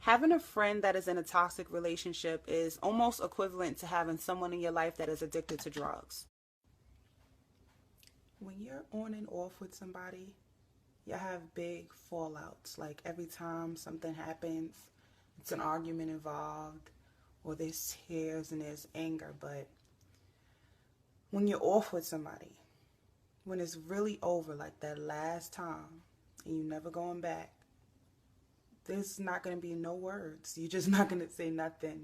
Having a friend that is in a toxic relationship is almost equivalent to having someone in your life that is addicted to drugs. When you're on and off with somebody, you have big fallouts. Like every time something happens, it's an argument involved, or there's tears and there's anger. But when you're off with somebody, when it's really over, like that last time, and you never going back, there's not going to be no words. You're just not going to say nothing.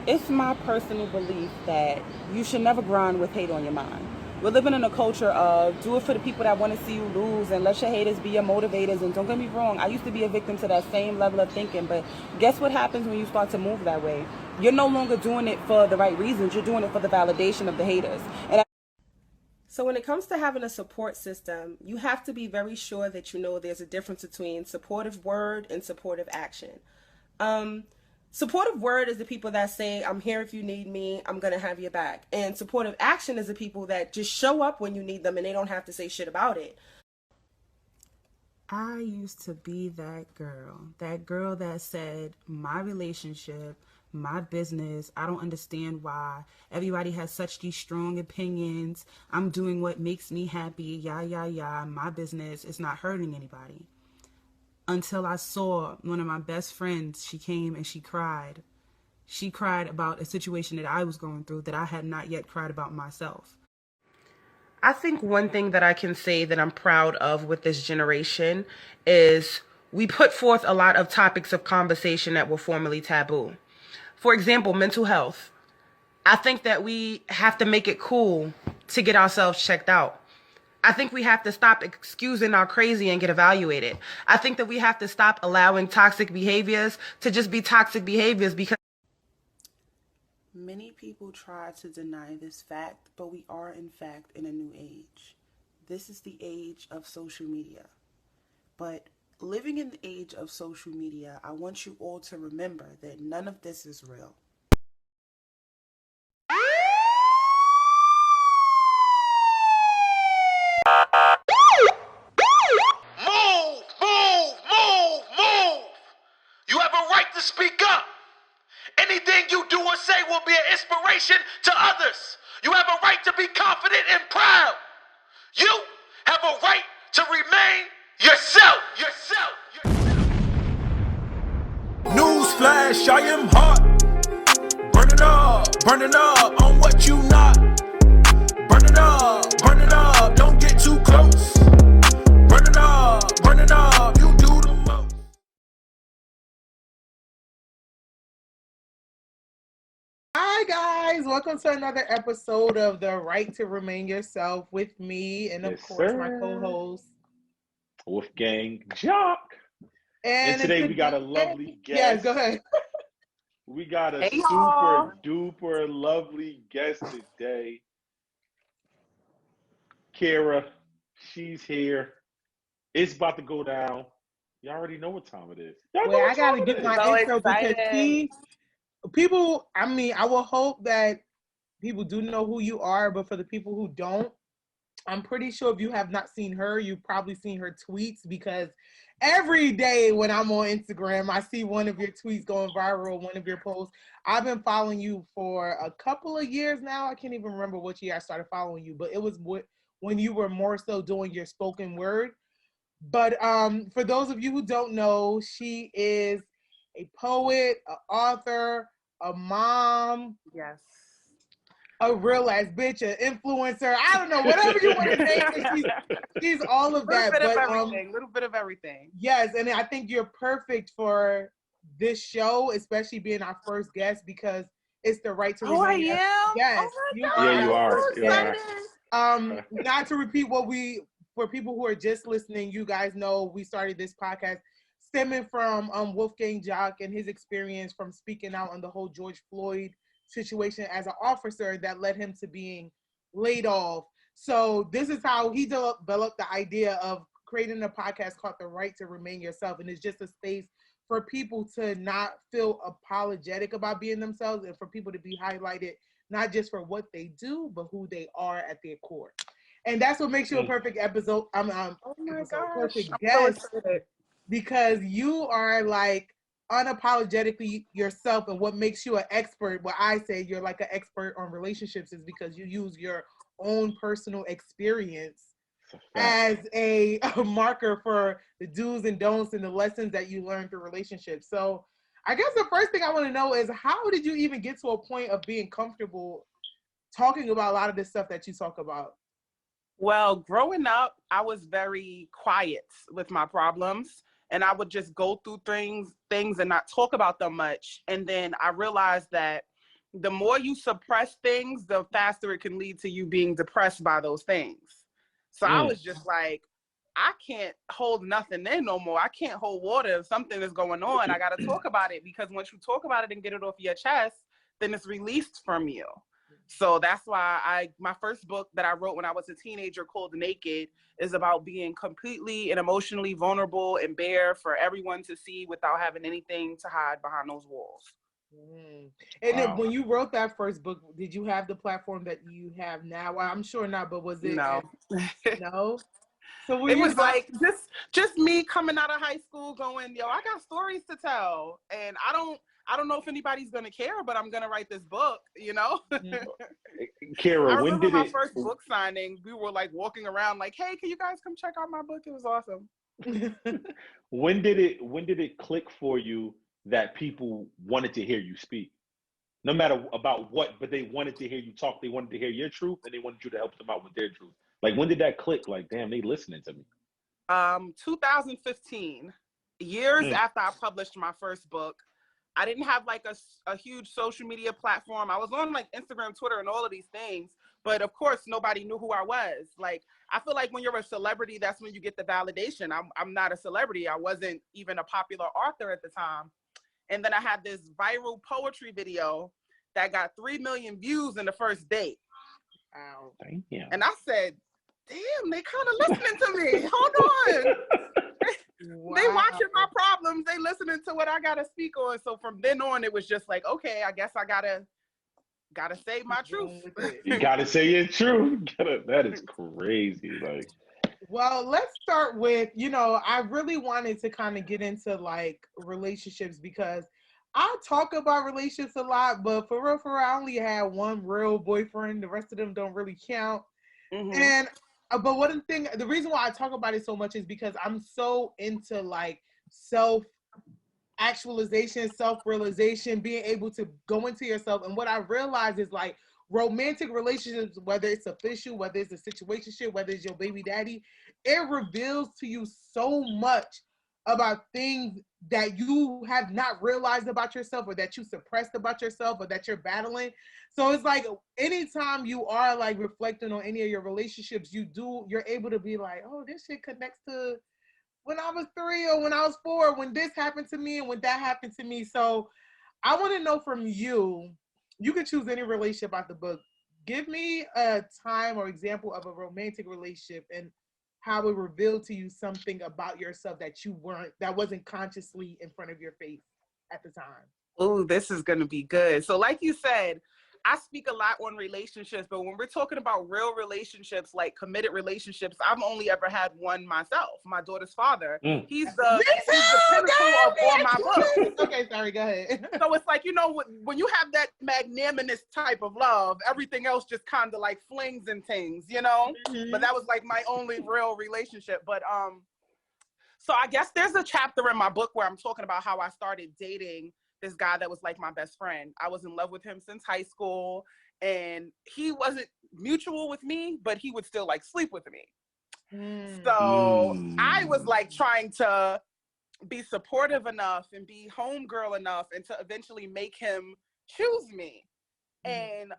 It's my personal belief that you should never grind with hate on your mind. We're living in a culture of do it for the people that want to see you lose and let your haters be your motivators. And don't get me wrong, I used to be a victim to that same level of thinking. But guess what happens when you start to move that way? You're no longer doing it for the right reasons. You're doing it for the validation of the haters. So when it comes to having a support system, you have to be very sure that you know there's a difference between supportive word and supportive action. Supportive word is the people that say, I'm here if you need me, I'm going to have your back. And supportive action is the people that just show up when you need them and they don't have to say shit about it. I used to be that girl that said, my relationship, my business, I don't understand why everybody has such these strong opinions. I'm doing what makes me happy, my business is not hurting anybody. Until I saw one of my best friends, she came and she cried. She cried about a situation that I was going through that I had not yet cried about myself. I think one thing that I can say that I'm proud of with this generation is we put forth a lot of topics of conversation that were formerly taboo. For example, mental health. I think that we have to make it cool to get ourselves checked out. I think we have to stop excusing our crazy and get evaluated. I think that we have to stop allowing toxic behaviors to just be toxic behaviors because many people try to deny this fact, but we are in fact in a new age. This is the age of social media. But living in the age of social media, I want you all to remember that none of this is real. Move, move, move, move. You have a right to speak up. Anything you do or say will be an inspiration to others. You have a right to be confident and proud. You have a right to remain yourself. Newsflash, I am hot. Burning up on what you not. Burning up, don't get too close. Burning up, you do the most. Hi guys, welcome to another episode of The Right to Remain Yourself with me and of Yes, course sir. my co-host. WolfGangJoc. And today we got a lovely guest. Yes, go ahead. We got a Hey, super y'all. duper lovely guest today. Kara, she's here. It's about to go down. You already know what time it is. Y'all know Well, I what time gotta it get is. my So intro because excited. I will hope that people do know who you are, but for the people who don't, I'm pretty sure if you have not seen her, you've probably seen her tweets because every day when I'm on Instagram, I see one of your tweets going viral, one of your posts. I've been following you for a couple of years now. I can't even remember which year I started following you, but it was when you were more so doing your spoken word. But for those of you who don't know, she is a poet, an author, a mom, Yes. a real ass bitch, an influencer. I don't know, whatever you want to name it. She's all of that. Little bit of everything. Yes, and I think you're perfect for this show, especially being our first guest because it's the right to Oh, I remain. am? Yes, Oh my you God. are. Yeah, you our are. first You are. guest. Not to repeat for people who are just listening, you guys know we started this podcast stemming from WolfGangJoc and his experience from speaking out on the whole George Floyd situation as an officer that led him to being laid off. So this is how he developed the idea of creating a podcast called The Right to Remain Yourself. And it's just a space for people to not feel apologetic about being themselves and for people to be highlighted, not just for what they do, but who they are at their core. And that's what makes you a perfect episode. Oh my gosh. Perfect I'm so guest excited. because you are like unapologetically yourself, and what makes you an expert, what I say you're like an expert on relationships, is because you use your own personal experience as a marker for the do's and don'ts and the lessons that you learn through relationships. So I guess the first thing I want to know is, how did you even get to a point of being comfortable talking about a lot of this stuff that you talk about? Well, growing up, I was very quiet with my problems, and I would just go through things and not talk about them much. And then I realized that the more you suppress things, the faster it can lead to you being depressed by those things. So I was just like, I can't hold nothing in no more. I can't hold water. If something is going on, I got to talk about it, because once you talk about it and get it off your chest, then it's released from you. So that's why my first book that I wrote when I was a teenager, called Naked, is about being completely and emotionally vulnerable and bare for everyone to see without having anything to hide behind those walls. And then when you wrote that first book, did you have the platform that you have now? Well, I'm sure not, but was it? No. No? So it was like just me coming out of high school going, yo, I got stories to tell, and I don't know if anybody's gonna care, but I'm gonna write this book, you know. Kara, I remember my first book signing. We were like walking around like, hey, can you guys come check out my book? It was awesome. When did it click for you that people wanted to hear you speak? No matter about what, but they wanted to hear you talk. They wanted to hear your truth, and they wanted you to help them out with their truth. Like, when did that click? Like, damn, they listening to me. 2015, years after I published my first book. I didn't have like a huge social media platform. I was on like Instagram, Twitter, and all of these things, but of course nobody knew who I was. Like, I feel like when you're a celebrity, that's when you get the validation. I'm not a celebrity. I wasn't even a popular author at the time. And then I had this viral poetry video that got 3 million views in the first day. Wow. Damn. And I said, damn, they kind of listening to me. Hold on. Wow. They watching my problems. They listening to what I gotta speak on. So from then on, it was just like, okay, I guess I gotta say my truth. You gotta say your truth. That is crazy. Like, well, let's start with, I really wanted to kind of get into like relationships, because I talk about relationships a lot, but for real, I only had one real boyfriend. The rest of them don't really count. And but the reason why I talk about it so much is because I'm so into like self-actualization, self-realization, being able to go into yourself. And what I realize is like romantic relationships, whether it's official, whether it's a situationship, whether it's your baby daddy, it reveals to you so much about things that you have not realized about yourself, or that you suppressed about yourself, or that you're battling. So it's like anytime you are like reflecting on any of your relationships, you're able to be like, oh, this shit connects to when I was 3 or when I was 4, when this happened to me and when that happened to me. So I want to know from you, you can choose any relationship out the book. Give me a time or example of a romantic relationship and how it revealed to you something about yourself that wasn't consciously in front of your face at the time. Oh, this is going to be good. So like you said, I speak a lot on relationships, but when we're talking about real relationships, like committed relationships, I've only ever had one myself, my daughter's father. He's the pinnacle of all my books. Okay, sorry, go ahead. So it's like, when you have that magnanimous type of love, everything else just kind of like flings and things, But that was like my only real relationship. But so I guess there's a chapter in my book where I'm talking about how I started dating this guy that was like my best friend. I was in love with him since high school, and he wasn't mutual with me, but he would still like sleep with me. So I was like trying to be supportive enough and be homegirl enough and to eventually make him choose me. And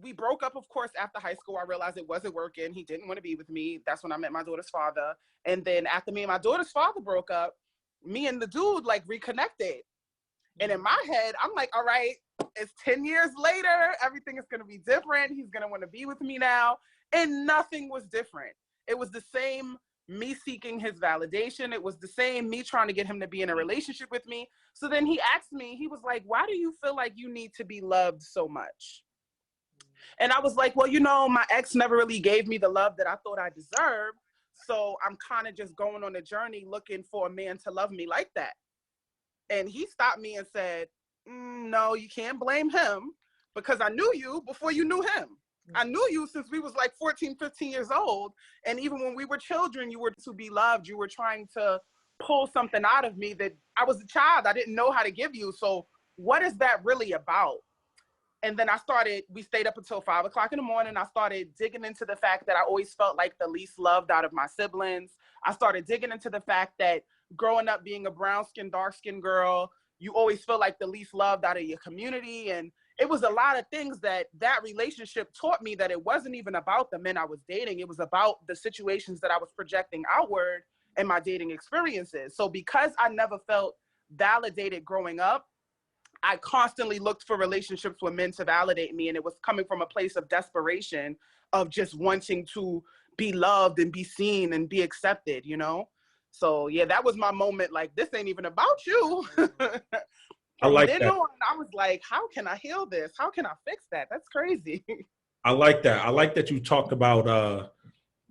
we broke up, of course, after high school. I realized it wasn't working. He didn't want to be with me. That's when I met my daughter's father. And then after me and my daughter's father broke up, me and the dude like reconnected. And in my head, I'm like, all right, it's 10 years later. Everything is going to be different. He's going to want to be with me now. And nothing was different. It was the same me seeking his validation. It was the same me trying to get him to be in a relationship with me. So then he asked me, he was like, why do you feel like you need to be loved so much? And I was like, well, my ex never really gave me the love that I thought I deserved. So I'm kind of just going on a journey looking for a man to love me like that. And he stopped me and said, no, you can't blame him because I knew you before you knew him. I knew you since we was like 14, 15 years old. And even when we were children, you were to be loved. You were trying to pull something out of me that I was a child. I didn't know how to give you. So what is that really about? And then we stayed up until 5 o'clock in the morning. I started digging into the fact that I always felt like the least loved out of my siblings. I started digging into the fact that growing up being a brown-skinned, dark-skinned girl, you always feel like the least loved out of your community. And it was a lot of things that relationship taught me, that it wasn't even about the men I was dating. It was about the situations that I was projecting outward in my dating experiences. So because I never felt validated growing up, I constantly looked for relationships with men to validate me. And it was coming from a place of desperation, of just wanting to be loved and be seen and be accepted, you know? So yeah, that was my moment. Like, this ain't even about you. I like then that. on, I was like, how can I heal this? How can I fix that? That's crazy. I like that. I like that you talk about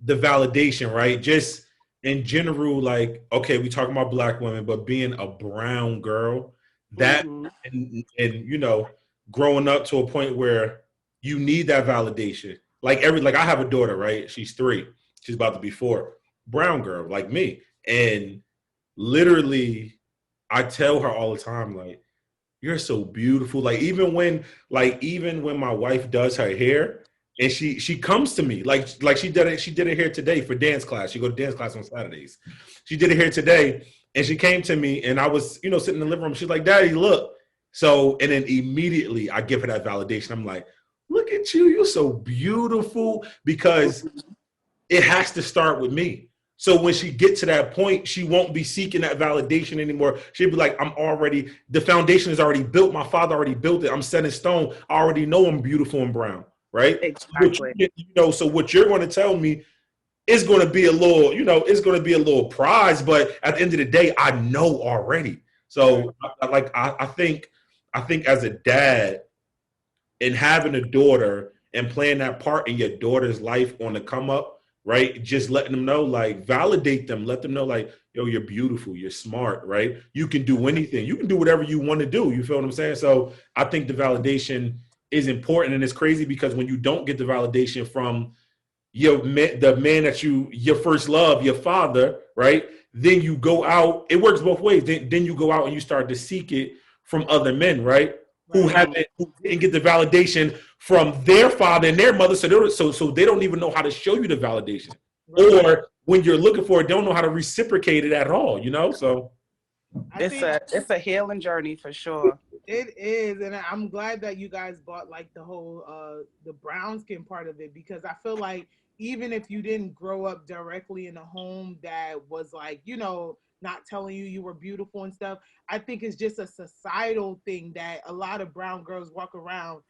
the validation, right? Just in general, like, okay, we talking about Black women, but being a brown girl, that and you know, growing up to a point where you need that validation. Like I have a daughter, right? She's 3. She's about to be 4. Brown girl, like me. And literally, I tell her all the time, like, you're so beautiful. Like even when my wife does her hair, and she comes to me like she did it here today for dance class. She go to dance class on Saturdays. She did it here today, and she came to me, and I was sitting in the living room. She's like, "Daddy, look." So and then immediately I give her that validation. I'm like, "Look at you, you're so beautiful," because it has to start with me. So when she gets to that point, she won't be seeking that validation anymore. She'll be like, the foundation is already built. My father already built it. I'm set in stone. I already know I'm beautiful and brown, right? Exactly. So what you're going to tell me is going to be a little, it's going to be a little prize, but at the end of the day, I know already. So I think as a dad and having a daughter and playing that part in your daughter's life on the come up, right? Just letting them know, like, validate them. Let them know, like, yo, you're beautiful. You're smart, right? You can do anything. You can do whatever you want to do. You feel what I'm saying? So I think the validation is important. And it's crazy because when you don't get the validation from the man that your first love, your father, right? Then you go out. It works both ways. Then you go out and you start to seek it from other men, right? Who didn't get the validation from their father and their mother, so they don't even know how to show you the validation, or when you're looking for it, don't know how to reciprocate it at all. So it's a healing journey for sure. It is, and I'm glad that you guys brought like the whole the brown skin part of it, because I feel like even if you didn't grow up directly in a home that was like not telling you were beautiful and stuff, I think it's just a societal thing that a lot of brown girls walk around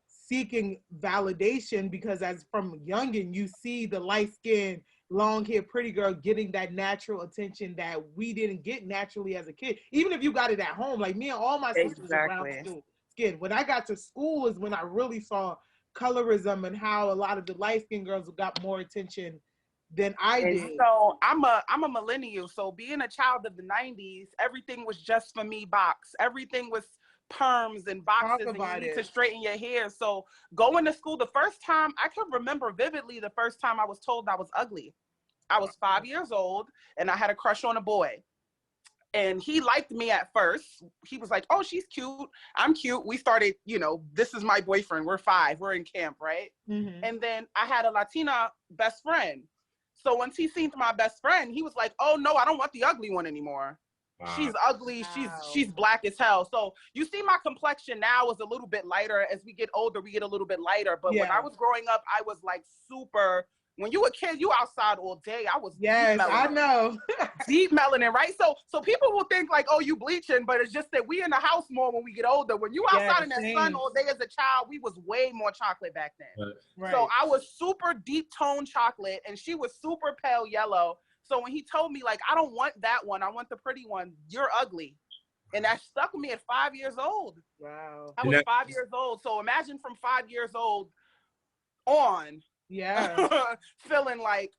seeking validation, because as from youngin, you see the light-skinned, long-haired, pretty girl getting that natural attention that we didn't get naturally as a kid. Even if you got it at home, like me and all my sisters are brown skin. When I got to school is when I really saw colorism and how a lot of the light-skinned girls got more attention than I did. So I'm a millennial. So being a child of the 90s, everything was just for me box. Everything was perms and boxes, and you need to straighten your hair. So going to school, the first time, I can remember vividly the first time I was told I was ugly. I was 5 years old and I had a crush on a boy. And he liked me at first. He was like, oh, she's cute. I'm cute. We started, this is my boyfriend. We're 5. We're in camp, right? Mm-hmm. And then I had a Latina best friend. So once he seen my best friend, he was like, oh, no, I don't want the ugly one anymore. Wow. She's ugly. Wow. She's black as hell. So you see my complexion now is a little bit lighter. As we get older, we get a little bit lighter. But when I was growing up, I was like super. When you were a kid, you outside all day. I was deep melanin. I know. Deep melanin, right? So people will think like, oh, you bleaching, but it's just that we in the house more when we get older. When you outside in the sun all day as a child, we was way more chocolate back then. Right. So I was super deep tone chocolate and she was super pale yellow. So when he told me, like, I don't want that one, I want the pretty one, you're ugly. And that stuck with me at 5 years old. Wow. I was 5 years old. So imagine from 5 years old on, feeling like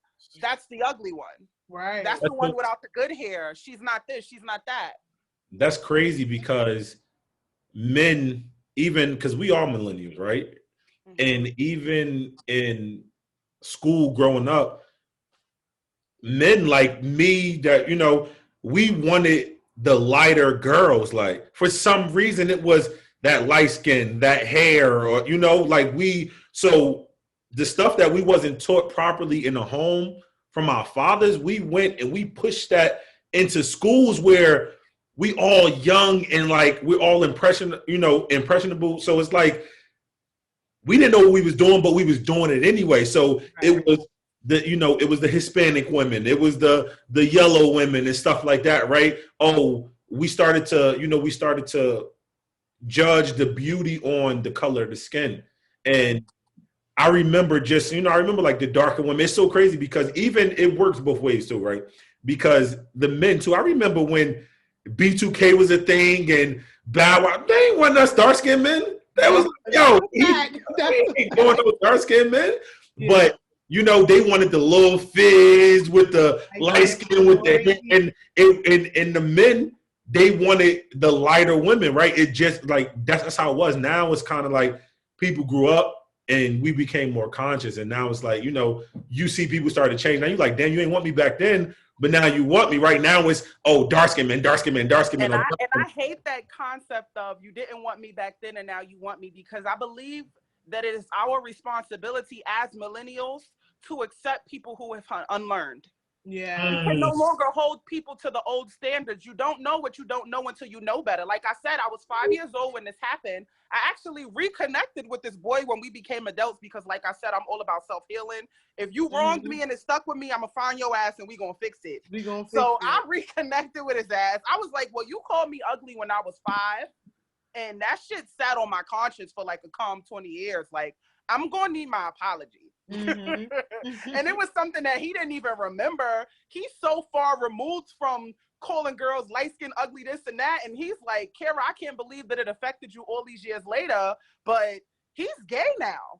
that's the ugly one. Right. That's the one without the good hair. She's not this, she's not that. that's crazy because men, even because we are millennials, right? And even in school growing up, men like me that, we wanted the lighter girls. Like for some reason it was that light skin, that hair, or so the stuff that we wasn't taught properly in the home from our fathers, we went and we pushed that into schools where we all young and like we're all impressionable. So it's like we didn't know what we was doing, but we was doing it anyway. So it was it was the Hispanic women, it was the yellow women and stuff like that, right? Oh, we started to judge the beauty on the color of the skin. And I remember like the darker women. It's so crazy because even it works both ways too, right? Because the men too. I remember when B2K was a thing and Bow Wow, they ain't want us dark skinned men. That was he ain't going to dark skinned men. Yeah. But they wanted the little fizz with the light skin with the hair, and the men, they wanted the lighter women, right? It just like that's how it was. Now it's kind of like people grew up and we became more conscious, and now it's like you see people start to change. Now you're like, damn, you ain't want me back then, but now you want me. Right now it's dark skin men, dark skin men, dark skin men. And I hate that concept of you didn't want me back then and now you want me, because I believe that it is our responsibility as millennials to accept people who have unlearned. Yeah. You can no longer hold people to the old standards. You don't know what you don't know until you know better. Like I said, I was 5 years old when this happened. I actually reconnected with this boy when we became adults because, like I said, I'm all about self-healing. If you wronged me and it stuck with me, I'm going to find your ass and we going to fix it. I reconnected with his ass. I was like, well, you called me ugly when I was 5. And that shit sat on my conscience for like a calm 20 years. Like, I'm going to need my apology. And it was something that he didn't even remember. He's so far removed from calling girls light skin, ugly, this and that. And he's like, Kara, I can't believe that it affected you all these years later, but he's gay now.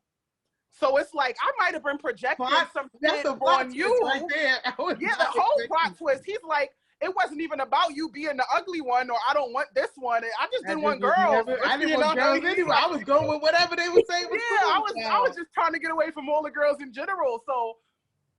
So it's like, I might have been projecting some shit on you. Right there. The whole plot twist. He's like, it wasn't even about you being the ugly one, or I don't want this one. I just didn't want girls. I didn't want girls anyway. I was going with whatever they were saying. I was just trying to get away from all the girls in general. So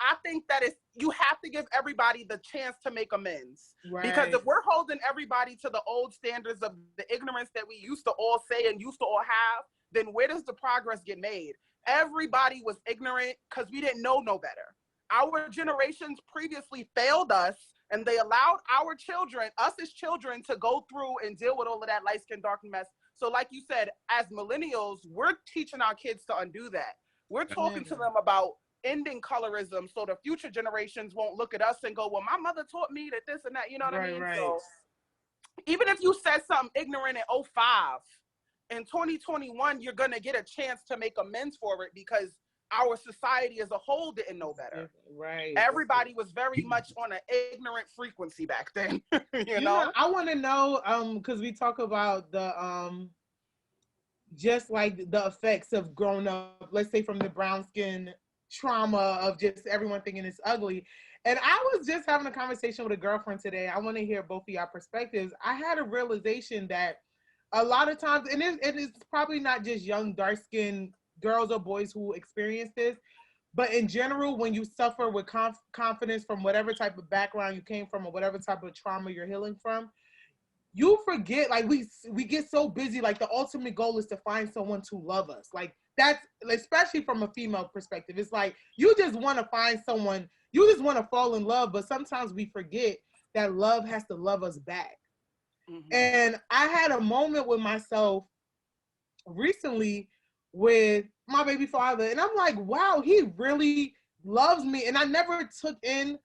I think that you have to give everybody the chance to make amends. Right. Because if we're holding everybody to the old standards of the ignorance that we used to all say and used to all have, then where does the progress get made? Everybody was ignorant because we didn't know no better. Our generations previously failed us, and they allowed our children, us as children, to go through and deal with all of that light skin, dark mess. So like you said, as millennials, we're teaching our kids to undo that. We're talking to them about ending colorism so the future generations won't look at us and go, well, my mother taught me that this and that, you know what I mean? Right. So even if you said something ignorant in 2005, in 2021, you're going to get a chance to make amends for it because our society as a whole didn't know better. Right. Everybody was very much on an ignorant frequency back then. you know? I want to know, because we talk about the just like the effects of growing up, let's say from the brown skin trauma of just everyone thinking it's ugly. And I was just having a conversation with a girlfriend today. I want to hear both of y'all perspectives. I had a realization that a lot of times, and it's probably not just young dark skinned girls or boys who experience this, but in general, when you suffer with confidence from whatever type of background you came from or whatever type of trauma you're healing from, you forget, like we get so busy, like the ultimate goal is to find someone to love us. Like that's, especially from a female perspective, it's like you just want to find someone, you just want to fall in love, but sometimes we forget that love has to love us back. Mm-hmm. And I had a moment with myself recently with my baby father, and I'm like, wow, he really loves me. And I never took in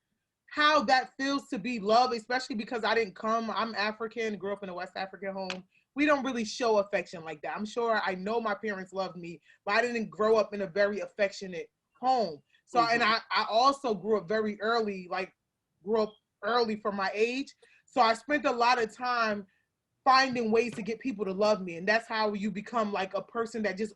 how that feels to be loved, especially because I'm African, grew up in a West African home. We don't really show affection like that. I'm sure I know my parents loved me, but I didn't grow up in a very affectionate home. So, and I also grew up very early, grew up early for my age. So I spent a lot of time finding ways to get people to love me. And that's how you become like a person that just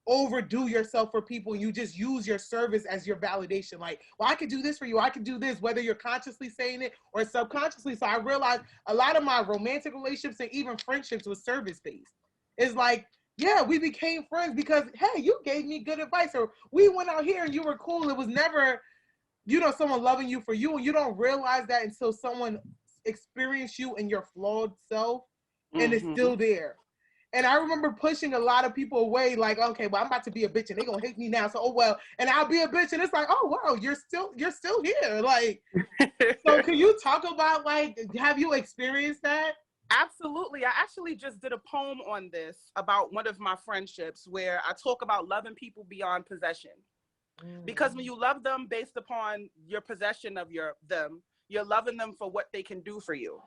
overdo yourself for people and you just use your service as your validation. Like, well, I could do this for you. I could do this, whether you're consciously saying it or subconsciously. So I realized a lot of my romantic relationships and even friendships was service-based. It's like, yeah, we became friends because, hey, you gave me good advice, or we went out here and you were cool. It was never, someone loving you for you, and you don't realize that until someone experienced you in your flawed self, and it's still there. And I remember pushing a lot of people away, like, okay, well, I'm about to be a bitch and they're gonna hate me now. So, oh well, and I'll be a bitch. And it's like, oh wow, you're still here. Like, so can you talk about, like, have you experienced that? Absolutely. I actually just did a poem on this about one of my friendships where I talk about loving people beyond possession. Because when you love them based upon your possession of them, you're loving them for what they can do for you.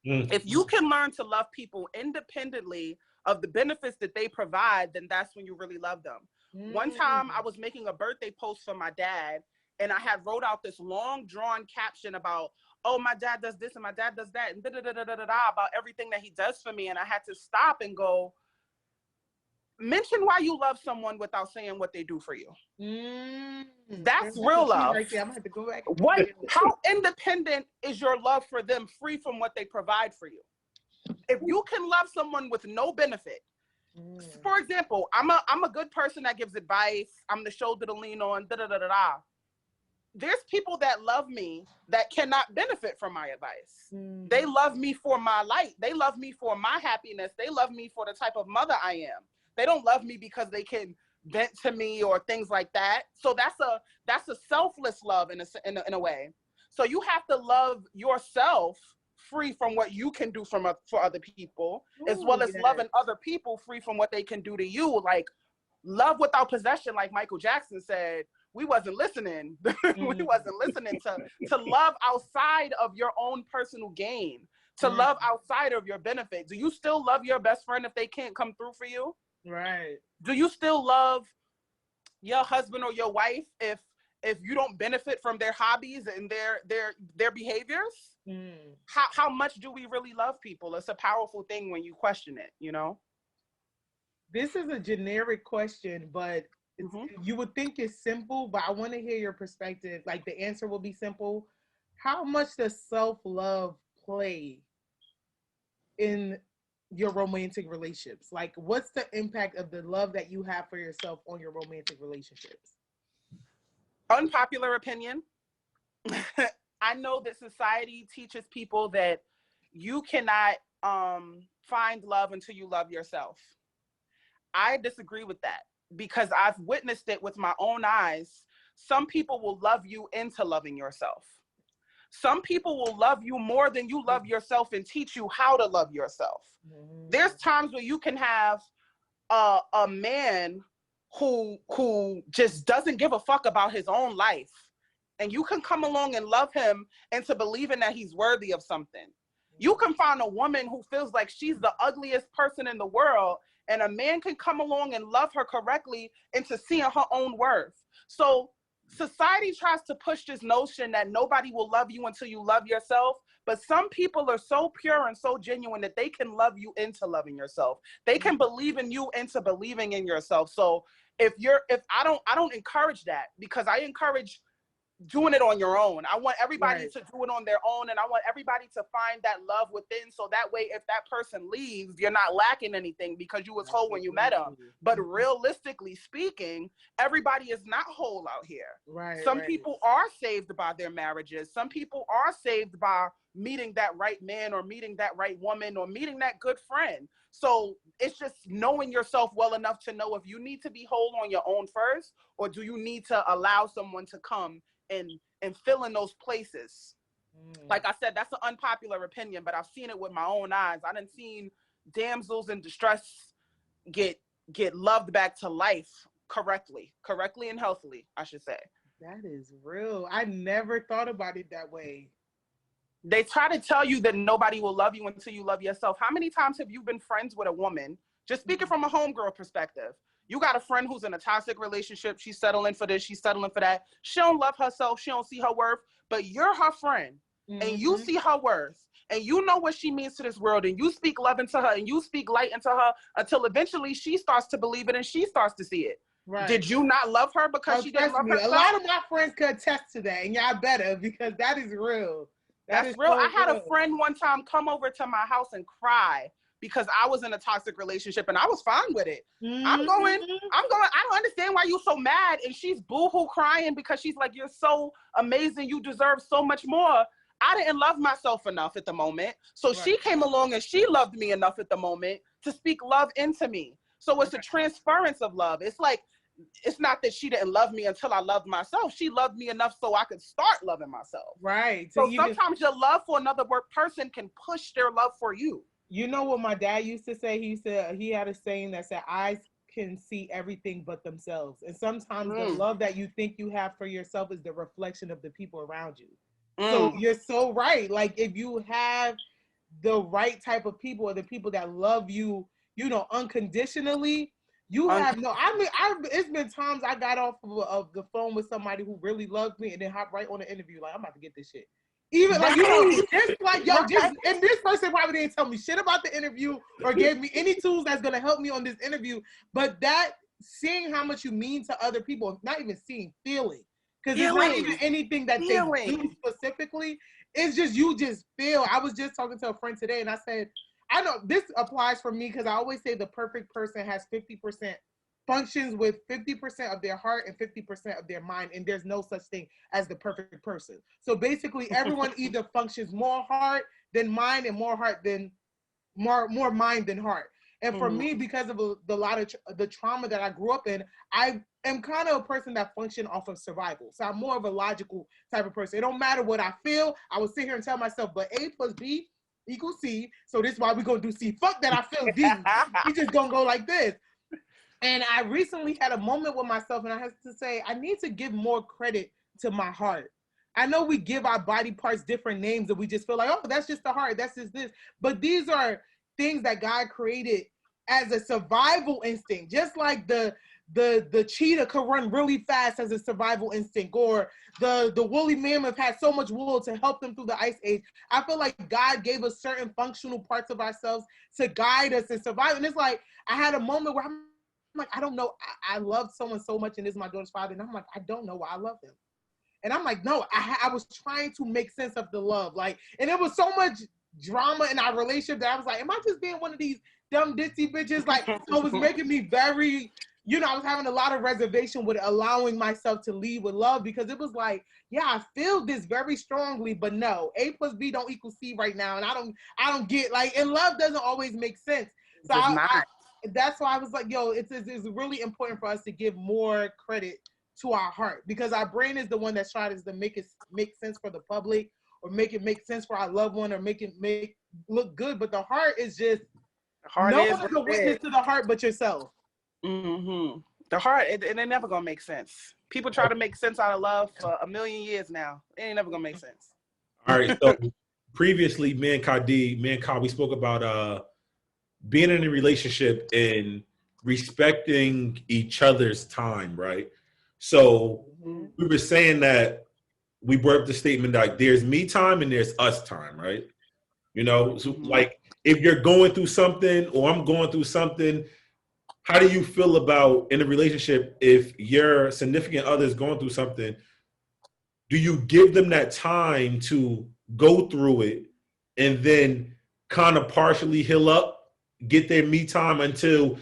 If you can learn to love people independently of the benefits that they provide, then that's when you really love them. One time I was making a birthday post for my dad, and I had wrote out this long drawn caption about, oh, my dad does this and my dad does that, and about everything that he does for me. And I had to stop and go, mention why you love someone without saying what they do for you. That's real love. Right there. I'm gonna have to go back. How independent is your love for them, free from what they provide for you? If you can love someone with no benefit, for example, I'm a good person that gives advice. I'm the shoulder to lean on. There's people that love me that cannot benefit from my advice. They love me for my light. They love me for my happiness. They love me for the type of mother I am. They don't love me because they can vent to me or things like that. So that's a selfless love in a way. So you have to love yourself free from what you can do for other people, as well as loving other people free from what they can do to you. Like, love without possession, like Michael Jackson said, we wasn't listening. We wasn't listening to love outside of your own personal gain, to love outside of your benefit. Do you still love your best friend if they can't come through for you? Right. Do you still love your husband or your wife if you don't benefit from their hobbies and their behaviors? How much do we really love people? It's a powerful thing when you question it, This is a generic question, but you would think it's simple, but I want to hear your perspective. Like, the answer will be simple. How much does self-love play in your romantic relationships? Like, what's the impact of the love that you have for yourself on your romantic relationships? Unpopular opinion. I know that society teaches people that you cannot find love until you love yourself. I disagree with that because I've witnessed it with my own eyes. Some people will love you into loving yourself. Some people will love you more than you love yourself and teach you how to love yourself. There's times where you can have a man who just doesn't give a fuck about his own life, and you can come along and love him into believing that he's worthy of something. You can find a woman who feels like she's the ugliest person in the world, and a man can come along and love her correctly into seeing her own worth. So society tries to push this notion that nobody will love you until you love yourself. But some people are so pure and so genuine that they can love you into loving yourself. They can believe in you into believing in yourself. So I don't encourage that, because I encourage doing it on your own. I want everybody to do it on their own, and I want everybody to find that love within, so that way if that person leaves, you're not lacking anything because you was whole when you met them. But realistically speaking, everybody is not whole out here. Some people are saved by their marriages. Some people are saved by meeting that right man or meeting that right woman or meeting that good friend. So it's just knowing yourself well enough to know if you need to be whole on your own first, or do you need to allow someone to come and fill in those places. Like I said, that's an unpopular opinion, but I've seen it with my own eyes. I done seen damsels in distress get loved back to life correctly and healthily, I should say. That is real. I never thought about it that way. They try to tell you that nobody will love you until you love yourself. How many times have you been friends with a woman, just speaking from a homegirl perspective? You got a friend who's in a toxic relationship. She's settling for this. She's settling for that. She don't love herself. She don't see her worth. But you're her friend, and you see her worth. and you know what she means to this world, and you speak love into her, and you speak light into her, until eventually she starts to believe it and she starts to see it. Right. Did you not love her because she didn't love herself? A lot of my friends could attest to that, and y'all better, because that is real. That's real. So I had a friend one time come over to my house and cry because I was in a toxic relationship, and I was fine with it. Mm-hmm. I'm going, I don't understand why you're so mad. And she's boohoo crying because she's like, you're so amazing. You deserve so much more. I didn't love myself enough at the moment. So she came along and she loved me enough at the moment to speak love into me. So it's a transference of love. It's like, it's not that she didn't love me until I loved myself. She loved me enough so I could start loving myself. Right. So sometimes your love for another person can push their love for you. You know what my dad used to say? He had a saying that said, eyes can see everything but themselves. And sometimes the love that you think you have for yourself is the reflection of the people around you. So you're so right. Like, if you have the right type of people, or the people that love you, you know, unconditionally, you have no, I mean, it's been times I got off of the phone with somebody who really loved me and then hop right on the interview. Like, I'm about to get this shit. Even like, you know, it's like, yo, just, and this person probably didn't tell me shit about the interview or gave me any tools that's going to help me on this interview. But that, seeing how much you mean to other people, not even seeing, feeling. Because it's not even anything that they do specifically. It's just, you just feel. I was just talking to a friend today, and I said, I know this applies for me because I always say the perfect person has 50%, functions with 50% of their heart and 50% of their mind, and there's no such thing as the perfect person. So basically, everyone either functions more heart than mind, and more heart than more mind than heart. And for me, because of the lot of the trauma that I grew up in, I am kind of a person that functions off of survival. So I'm more of a logical type of person. It don't matter what I feel. I will sit here and tell myself, but A plus B equals C. So this is why we're going to do C. Fuck that I feel D. We just going to go like this. And I recently had a moment with myself, and I have to say, I need to give more credit to my heart. I know we give our body parts different names, and we just feel like, oh, that's just the heart, that's just this. But these are things that God created as a survival instinct, just like the cheetah could run really fast as a survival instinct, or the woolly mammoth had so much wool to help them through the ice age. I feel like God gave us certain functional parts of ourselves to guide us and survive. And it's like, I had a moment where I'm like, I don't know, I love someone so much, and this is my daughter's father, and I'm like, I don't know why I love him. And I'm like, no, I was trying to make sense of the love. Like, and it was so much drama in our relationship that I was like, am I just being one of these dumb ditzy bitches? Like, so it was making me very, you know, I was having a lot of reservation with allowing myself to lead with love, because it was like, yeah, I feel this very strongly, but no, A plus B don't equal C right now. And I don't get, like, and love doesn't always make sense. So that's why I was like, yo, it's really important for us to give more credit to our heart, because our brain is the one that's trying to make sense for the public, or make it make sense for our loved one, or make look good. But the heart is just, no one is a witness to the heart but yourself. Mm-hmm. The heart, it ain't never gonna make sense. People try to make sense out of love for a million years now. It ain't never gonna make sense. All right. So previously, me and Kadi, we spoke about being in a relationship and respecting each other's time, right? So we were saying that we brought up the statement that there's me time and there's us time, right? You know, so like, if you're going through something, or I'm going through something, how do you feel about in a relationship if your significant other is going through something? Do you give them that time to go through it and then kind of partially heal up, get their me time until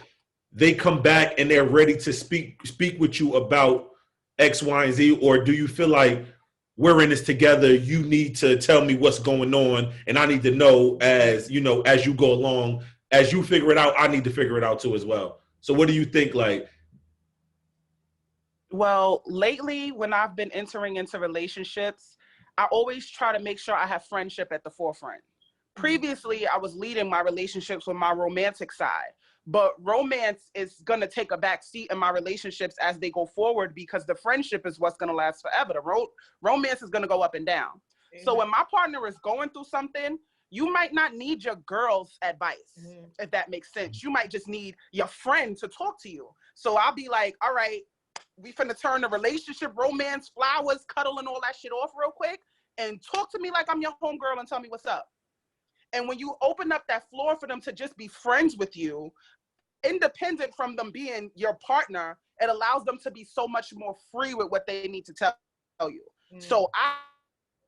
they come back and they're ready to speak with you about X, Y, and Z? Or do you feel like, we're in this together, you need to tell me what's going on, and I need to know as you go along, as you figure it out, I need to figure it out too as well? So what do you think? Like, well, lately when I've been entering into relationships, I always try to make sure I have friendship at the forefront. Previously, I was leading my relationships with my romantic side, but romance is going to take a back seat in my relationships as they go forward, because the friendship is what's going to last forever. The romance is going to go up and down. Mm-hmm. So when my partner is going through something, you might not need your girl's advice, if that makes sense. You might just need your friend to talk to you. So I'll be like, all right, we finna turn the relationship, romance, flowers, cuddle, and all that shit off real quick, and talk to me like I'm your homegirl and tell me what's up. And when you open up that floor for them to just be friends with you, independent from them being your partner, it allows them to be so much more free with what they need to tell you. So I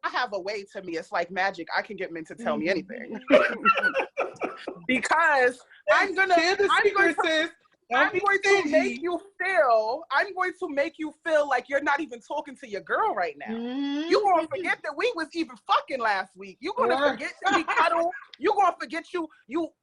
have a way to me. It's like magic. I can get men to tell me anything. Because I'm going to make you feel like you're not even talking to your girl right now. You're going to forget that we was even fucking last week. You're going to forget that we cuddle. You're going to forget you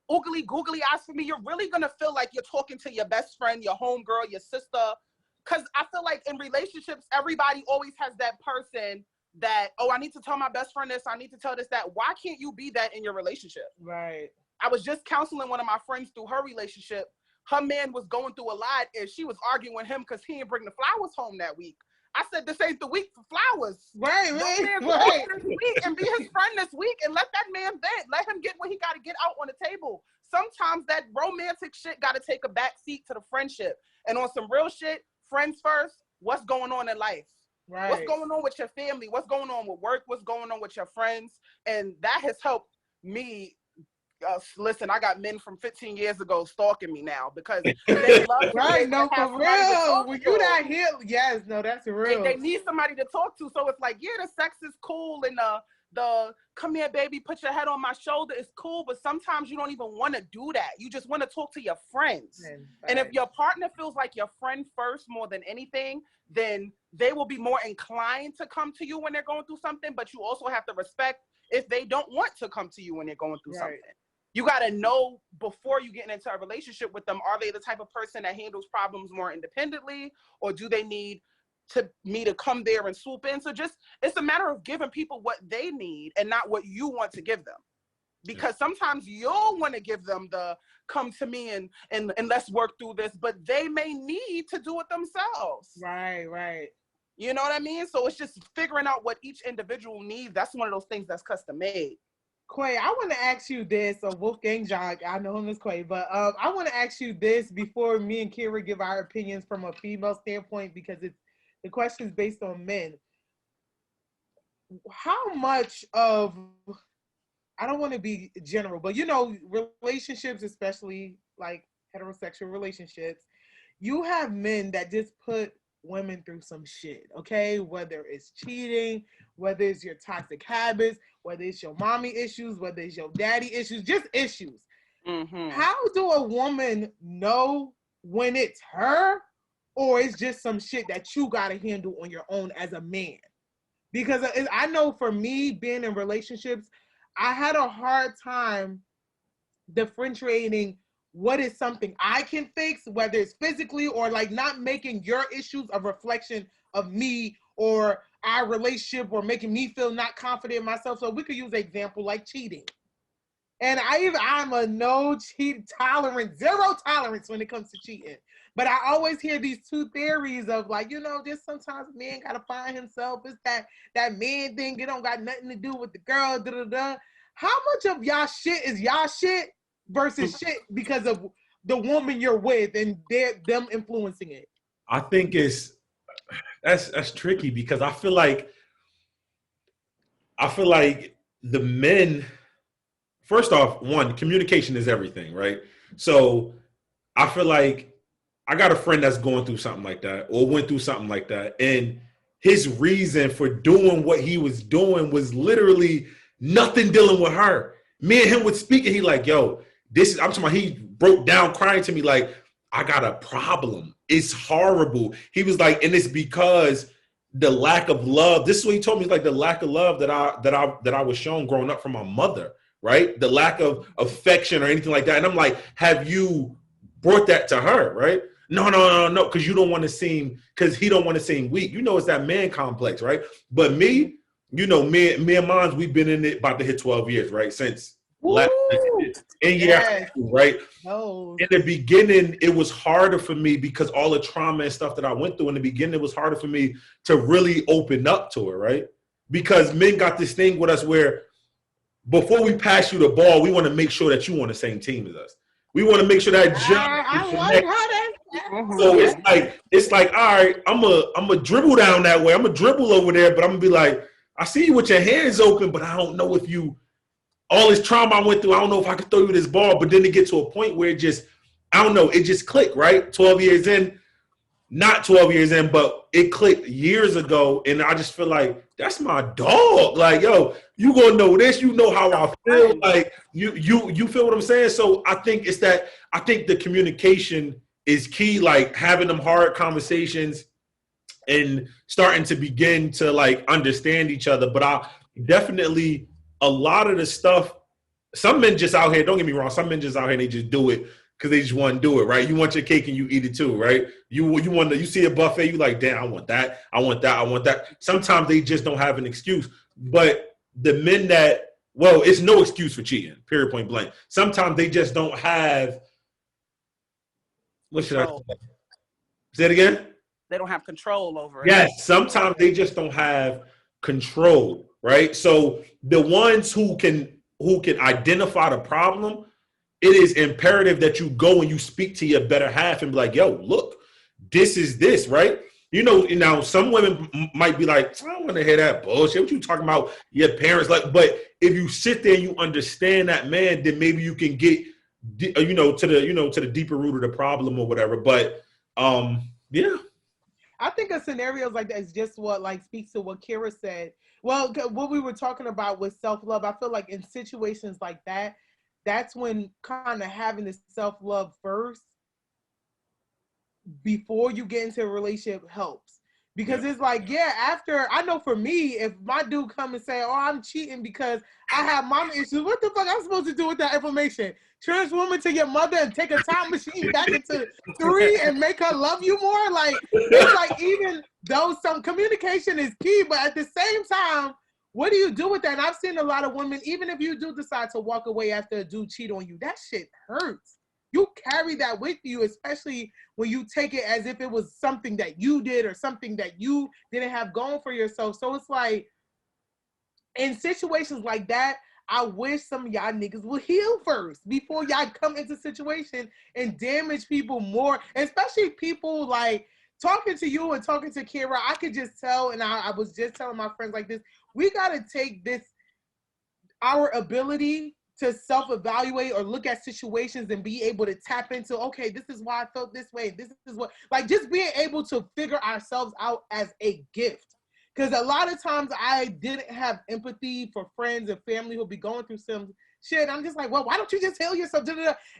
oogly googly eyes for me. You're really going to feel like you're talking to your best friend, your homegirl, your sister. Because I feel like in relationships, everybody always has that person that, oh, I need to tell my best friend this, I need to tell this, that. Why can't you be that in your relationship? Right. I was just counseling one of my friends through her relationship. Her man was going through a lot, and she was arguing with him because he didn't bring the flowers home that week. I said, this ain't the week for flowers. Right. This week and be his friend this week and let that man vent. Let him get what he got to get out on the table. Sometimes that romantic shit got to take a back seat to the friendship. And on some real shit, friends first, what's going on in life? Right. What's going on with your family? What's going on with work? What's going on with your friends? And that has helped me. Listen, I got men from 15 years ago stalking me now because they love right, no, for real. When you not here, yes, no, that's real. They need somebody to talk to. So it's like, yeah, the sex is cool and the come here, baby, put your head on my shoulder is cool, but sometimes you don't even want to do that. You just want to talk to your friends. And if your partner feels like your friend first more than anything, then they will be more inclined to come to you when they're going through something, but you also have to respect if they don't want to come to you when they're going through something. You got to know before you get into a relationship with them, are they the type of person that handles problems more independently, or do they need me to come there and swoop in? So just, it's a matter of giving people what they need and not what you want to give them. Because sometimes you'll want to give them the come to me and let's work through this, but they may need to do it themselves. Right. You know what I mean? So it's just figuring out what each individual needs. That's one of those things that's custom made. Quay, I want to ask you this. So WolfGangJoc, I know him as Quay, but I want to ask you this before me and Kira give our opinions from a female standpoint, because the question is based on men. How much of, I don't want to be general, but you know, relationships, especially like heterosexual relationships, you have men that just put women through some shit, okay? Whether it's cheating, whether it's your toxic habits, whether it's your mommy issues, whether it's your daddy issues, just issues. How do a woman know when it's her or it's just some shit that you got to handle on your own as a man? Because I know for me, being in relationships, I had a hard time differentiating what is something I can fix, whether it's physically or like not making your issues a reflection of me or our relationship or making me feel not confident in myself. So we could use an example like cheating. And I'm a no cheat tolerance, zero tolerance when it comes to cheating. But I always hear these two theories of like, you know, just sometimes a man gotta find himself. It's that man thing. It don't got nothing to do with the girl. How much of y'all shit is y'all shit versus shit because of the woman you're with and them influencing it? I think that's tricky because I feel like the men, first off, one, communication is everything, right? So I feel like I got a friend that's going through something like that or went through something like that, and his reason for doing what he was doing was literally nothing dealing with her. Me and him would speak, and he like, yo, I'm talking about, he broke down crying to me like, I got a problem. It's horrible. He was like, and it's because the lack of love. This is what he told me, like the lack of love that I was shown growing up from my mother, right? The lack of affection or anything like that. And I'm like, have you brought that to her, right? No, because he don't want to seem weak. You know, it's that man complex, right? But me, you know, me and mine, we've been in it about to hit 12 years, right? Since last year, right? No. In the beginning, it was harder for me because all the trauma and stuff that I went through in the beginning, it was harder for me to really open up to her, right? Because men got this thing with us where before we pass you the ball, we want to make sure that you on the same team as us. We want to make sure that I like how that. So it's like, all right, I'm a dribble down that way. I'm a dribble over there, but I'm gonna be like, I see you with your hands open, but I don't know if you all this trauma I went through, I don't know if I could throw you this ball. But then it get to a point where it just, I don't know, it just clicked, right? 12 years in, not 12 years in, but it clicked years ago. And I just feel like, that's my dog. Like, yo, you gonna know this, you know how I feel. Like, you feel what I'm saying? So I think it's that, I think the communication is key, like having them hard conversations and starting to begin to like understand each other. But I definitely, a lot of the stuff, some men just out here, don't get me wrong, some men just out here and they just do it because they just want to do it, right? You want your cake and you eat it too, right? You see a buffet, you like, damn, I want that, I want that, I want that. Sometimes they just don't have an excuse. But the men that, well, it's no excuse for cheating, period, point blank. Sometimes they just don't have, what should I say? Say it again? They don't have control over it. Yes, sometimes they just don't have control, right? So the ones who can identify the problem, it is imperative that you go and you speak to your better half and be like, yo, look, this is this, right? You know, now some women might be like, I don't want to hear that bullshit. What you talking about? Your parents, like, but if you sit there and you understand that man, then maybe you can get, to the deeper root of the problem or whatever. But yeah. I think of scenarios like that is just what like speaks to what Kira said. Well, what we were talking about with self-love, I feel like in situations like that, that's when kind of having the self-love first before you get into a relationship helps. Because it's like, yeah, after, I know for me, if my dude come and say, oh, I'm cheating because I have mama issues, what the fuck I'm supposed to do with that information? Transform into your mother and take a time machine back into 3 and make her love you more? Like, it's like, even though some communication is key, but at the same time, what do you do with that? And I've seen a lot of women, even if you do decide to walk away after a dude cheat on you, that shit hurts. You carry that with you, especially when you take it as if it was something that you did or something that you didn't have going for yourself. So it's like, in situations like that, I wish some of y'all niggas would heal first before y'all come into situation and damage people more, especially people like talking to you and talking to Kira. I could just tell, and I was just telling my friends like this, we got to take this, our ability to self-evaluate or look at situations and be able to tap into, okay, this is why I felt this way. This is what, like, just being able to figure ourselves out as a gift. Because a lot of times I didn't have empathy for friends and family who'll be going through some shit. I'm just like, well, why don't you just heal yourself?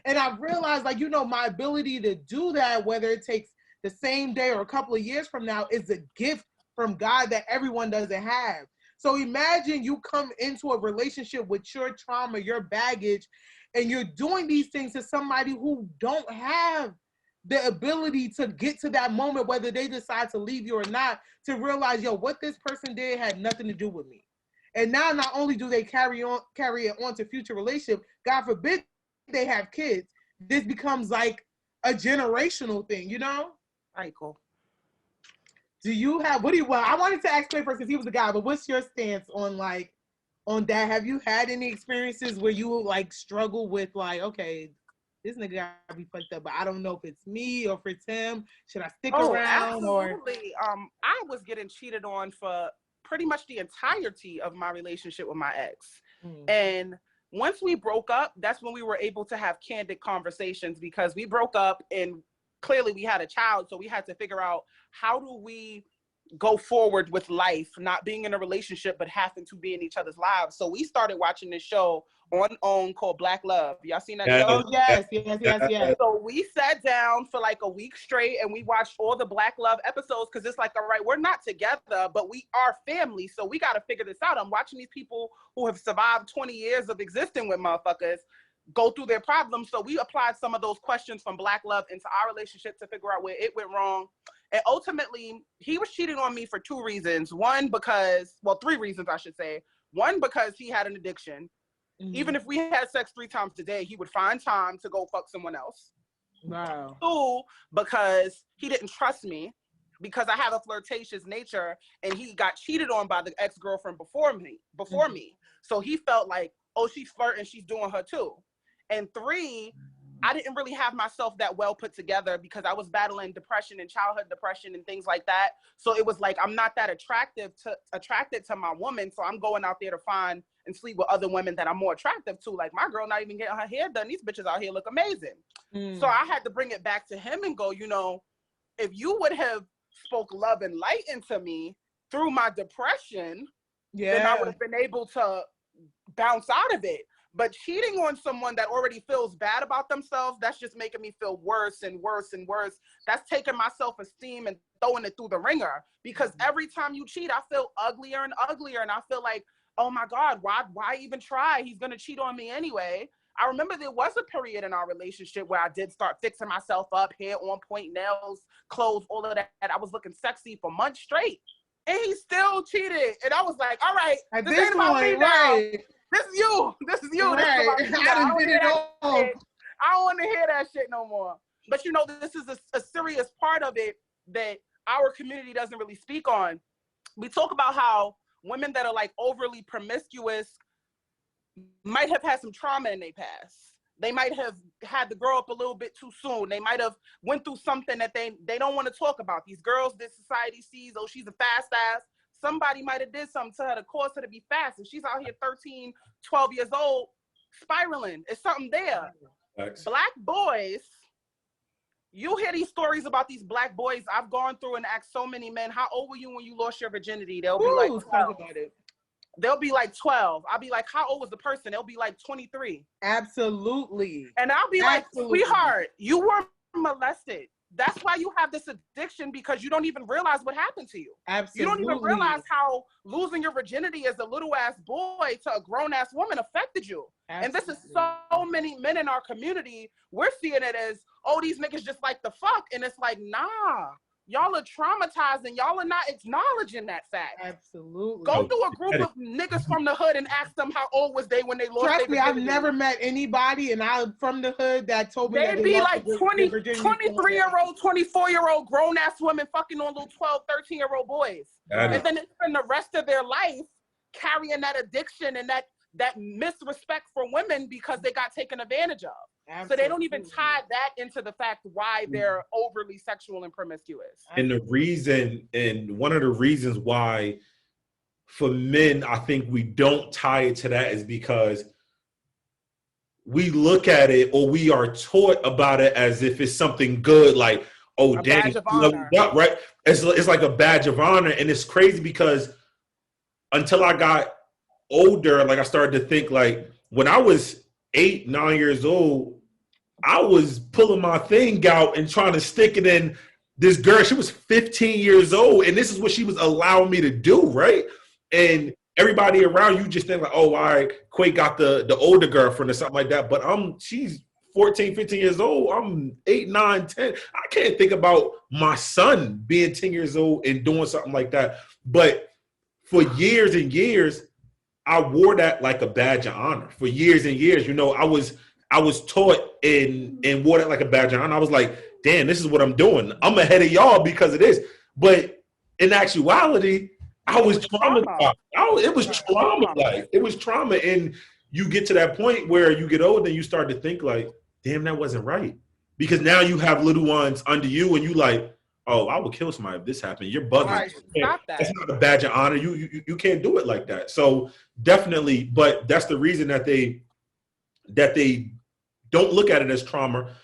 And I realized, like, my ability to do that, whether it takes the same day or a couple of years from now, is a gift from God that everyone doesn't have. So imagine you come into a relationship with your trauma, your baggage, and you're doing these things to somebody who don't have the ability to get to that moment, whether they decide to leave you or not, to realize, yo, what this person did had nothing to do with me. And now not only do they carry it on to future relationships, God forbid they have kids, this becomes like a generational thing, All right, cool. Do you have, I wanted to ask Clay first because he was the guy, but what's your stance on that? Have you had any experiences where you like struggle with like, okay, this nigga gotta be fucked up, but I don't know if it's me or if it's him. Should I stick around? Absolutely. I was getting cheated on for pretty much the entirety of my relationship with my ex. And once we broke up, that's when we were able to have candid conversations, because we broke up and clearly we had a child. So we had to figure out, how do we go forward with life, not being in a relationship, but having to be in each other's lives. So we started watching this show on OWN called Black Love. Y'all seen that show? Oh, yes. So we sat down for like a week straight and we watched all the Black Love episodes, because it's like, all right, we're not together, but we are family. So we got to figure this out. I'm watching these people who have survived 20 years of existing with motherfuckers go through their problems. So we applied some of those questions from Black Love into our relationship to figure out where it went wrong. And ultimately, he was cheating on me for 2 reasons. 3 reasons, I should say. 1, because he had an addiction. Mm-hmm. Even if we had sex 3 times a day, he would find time to go fuck someone else. Wow. 2, because he didn't trust me, because I have a flirtatious nature, and he got cheated on by the ex-girlfriend before me. So he felt like, oh, she's flirting, she's doing her too. And 3, I didn't really have myself that well put together, because I was battling depression and childhood depression and things like that. So it was like, I'm not that attracted to my woman. So I'm going out there to find and sleep with other women that I'm more attractive to. Like, my girl not even getting her hair done. These bitches out here look amazing. So I had to bring it back to him and go, you know, if you would have spoke love and light into me through my depression, then I would have been able to bounce out of it. But cheating on someone that already feels bad about themselves, that's just making me feel worse and worse and worse. That's taking my self-esteem and throwing it through the ringer. Because every time you cheat, I feel uglier and uglier. And I feel like, oh my God, why even try? He's going to cheat on me anyway. I remember there was a period in our relationship where I did start fixing myself up, hair on point, nails, clothes, all of that. I was looking sexy for months straight. And he still cheated. And I was like, all right, this ain't about me now. This is you. This is you. Right. This is I don't want to hear that shit no more. But you know, this is a serious part of it that our community doesn't really speak on. We talk about how women that are like overly promiscuous might have had some trauma in their past. They might have had to grow up a little bit too soon. They might have went through something that they don't want to talk about. These girls that society sees, oh, she's a fast ass. Somebody might have did something to her to cause her to be fast. And she's out here 13, 12 years old, spiraling. It's something there. Thanks. Black boys, you hear these stories about these black boys. I've gone through and asked so many men, how old were you when you lost your virginity? They'll be like 12. Talk about it. They'll be like 12. I'll be like, how old was the person? They'll be like 23. Absolutely. And I'll be like, sweetheart, you were molested. That's why you have this addiction, because you don't even realize what happened to you. Absolutely. You don't even realize how losing your virginity as a little ass boy to a grown ass woman affected you. Absolutely. And this is so many men in our community. We're seeing it as, oh, these niggas just like the fuck. And it's like, nah, y'all are traumatized and y'all are not acknowledging that fact. Absolutely. Go through a group of niggas from the hood and ask them how old was they when they lost Trust me, their I've virginity. never met anybody from the hood that told me They'd that be like 23-year-old, 24-year-old grown-ass women fucking on little 12, 13-year-old boys. And then they spend the rest of their life carrying that addiction and that misrespect for women because they got taken advantage of. Absolutely. So they don't even tie that into the fact why they're overly sexual and promiscuous. And one of the reasons why for men, I think we don't tie it to that is because we look at it, or we are taught about it as if it's something good, like, oh, dang, badge of honor. Right? It's like a badge of honor. And it's crazy because until I got older, like I started to think, like, when I was 8, 9 years old, I was pulling my thing out and trying to stick it in this girl. She was 15 years old, and this is what she was allowing me to do, right? And everybody around you just think like, oh, all right, Quake got the older girlfriend or something like that. But she's 14, 15 years old. I'm 8, 9, 10. I can't think about my son being 10 years old and doing something like that. But for years and years, I wore that like a badge of honor. For years and years, you know, I was taught and wore that like a badge of honor. I was like, damn, this is what I'm doing. I'm ahead of y'all because of this. But in actuality, I was traumatized. It was trauma. Like, it was trauma. And you get to that point where you get older and you start to think like, damn, that wasn't right. Because now you have little ones under you and you like, oh, I would kill somebody if this happened. You're bugging. Right, stop that. That's not a badge of honor. You can't do it like that. So definitely, but that's the reason that they don't look at it as trauma.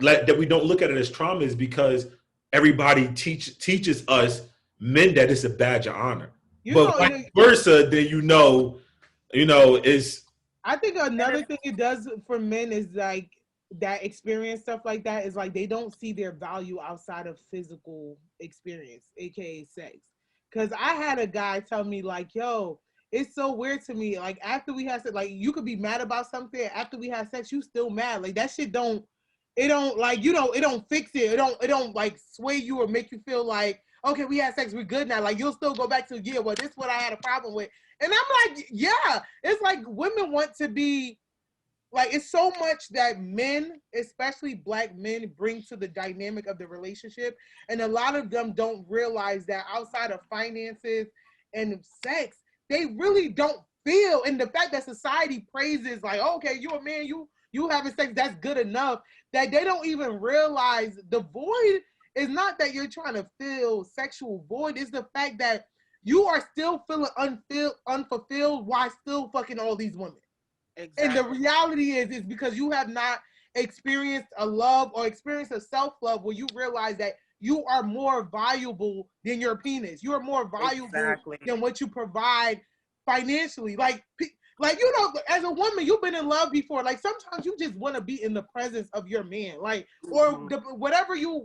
That we don't look at it as trauma is because everybody teaches us men that it's a badge of honor. But vice versa, then you know, is. I think another thing it does for men is like that experience stuff like that is like they don't see their value outside of physical experience, aka sex. Because I had a guy tell me like, yo, it's so weird to me. Like after we had sex, like you could be mad about something. After we had sex, you still mad. Like that shit don't like, you know, it don't fix it. It don't like sway you or make you feel like, okay, we had sex, we're good now. Like you'll still go back to, yeah, well, this is what I had a problem with. And I'm like, yeah, it's like women want to be like, it's so much that men, especially black men, bring to the dynamic of the relationship. And a lot of them don't realize that outside of finances and sex, they really don't feel. And the fact that society praises like, okay, you a man, you having sex, that's good enough, that they don't even realize the void is not that you're trying to fill sexual void. It's the fact that you are still feeling unfulfilled while still fucking all these women. Exactly. And the reality is because you have not experienced a love or experienced a self-love where you realize that you are more valuable than your penis. You are more valuable than what you provide financially. Like, you know, as a woman, you've been in love before. Like, sometimes you just want to be in the presence of your man. Like, or whatever you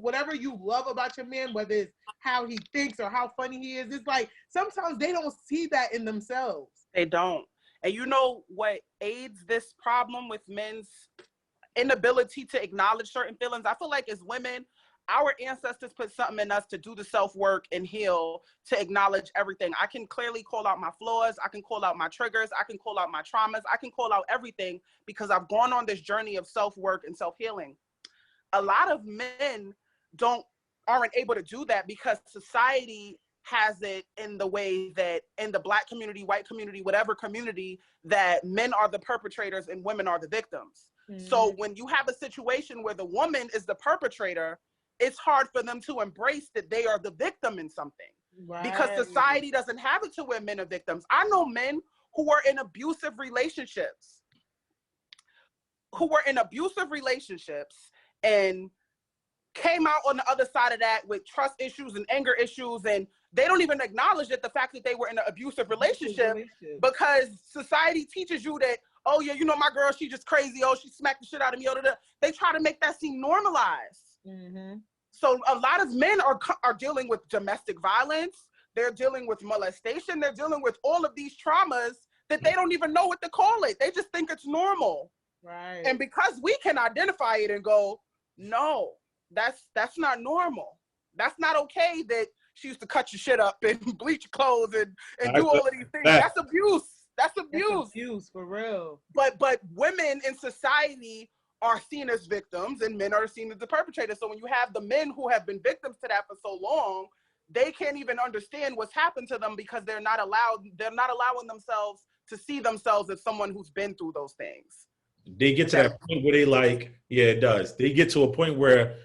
love about your man, whether it's how he thinks or how funny he is, it's like, sometimes they don't see that in themselves. They don't. And you know what aids this problem with men's inability to acknowledge certain feelings? I feel like as women, our ancestors put something in us to do the self-work and heal, to acknowledge everything. I can clearly call out my flaws. I can call out my triggers. I can call out my traumas. I can call out everything because I've gone on this journey of self-work and self-healing. A lot of men aren't able to do that because society has it in the way that in the Black community, white community, whatever community, that men are the perpetrators and women are the victims. Mm-hmm. So when you have a situation where the woman is the perpetrator, it's hard for them to embrace that they are the victim in something. Right. Because society doesn't have it to where men are victims. I know men who are in abusive relationships, and came out on the other side of that with trust issues and anger issues, and they don't even acknowledge that the fact that they were in an abusive relationship because society teaches you that, oh yeah, you know, my girl, she just crazy, oh, she smacked the shit out of me, they try to make that seem normalized. Mm-hmm. So a lot of men are dealing with domestic violence, they're dealing with molestation, they're dealing with all of these traumas that they don't even know what to call it. They just think it's normal. Right. And because we can identify it and go, no, that's not normal. That's not okay that she used to cut your shit up and bleach your clothes and do all of these things. That's abuse. That's abuse for real. But women in society are seen as victims and men are seen as the perpetrators. So when you have the men who have been victims to that for so long, they can't even understand what's happened to them because they're not allowing themselves to see themselves as someone who's been through those things. They get to that point where they like, yeah, it does. They get to a point where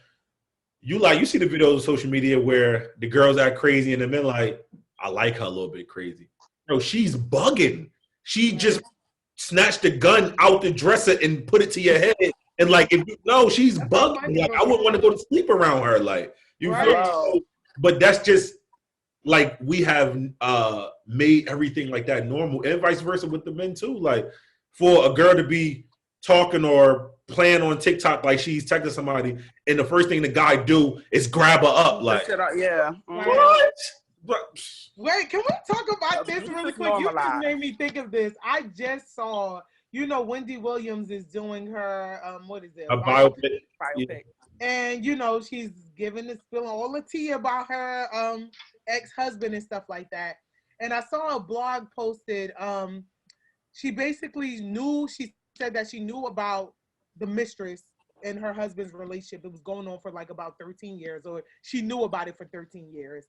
you see the videos on social media where the girls act crazy and the men like, I like her a little bit crazy. Bro, she's bugging. She just snatched the gun out the dresser and put it to your head. And like, she's bugging. Like, I wouldn't want to go to sleep around her. Like, you feel? But that's just like, we have made everything like that normal, and vice versa with the men too. Like, for a girl to be talking or playing on TikTok like she's texting somebody, and the first thing the guy do is grab her up. Like, yeah. What? Wait, can we talk about this really quick? You just made me think of this. I just saw, you know, Wendy Williams is doing her, what is it? A biopic. Yeah. And, you know, she's spilling all the tea about her ex-husband and stuff like that. And I saw a blog posted, she said that she knew about the mistress and her husband's relationship. It was going on for like about 13 years, or she knew about it for 13 years.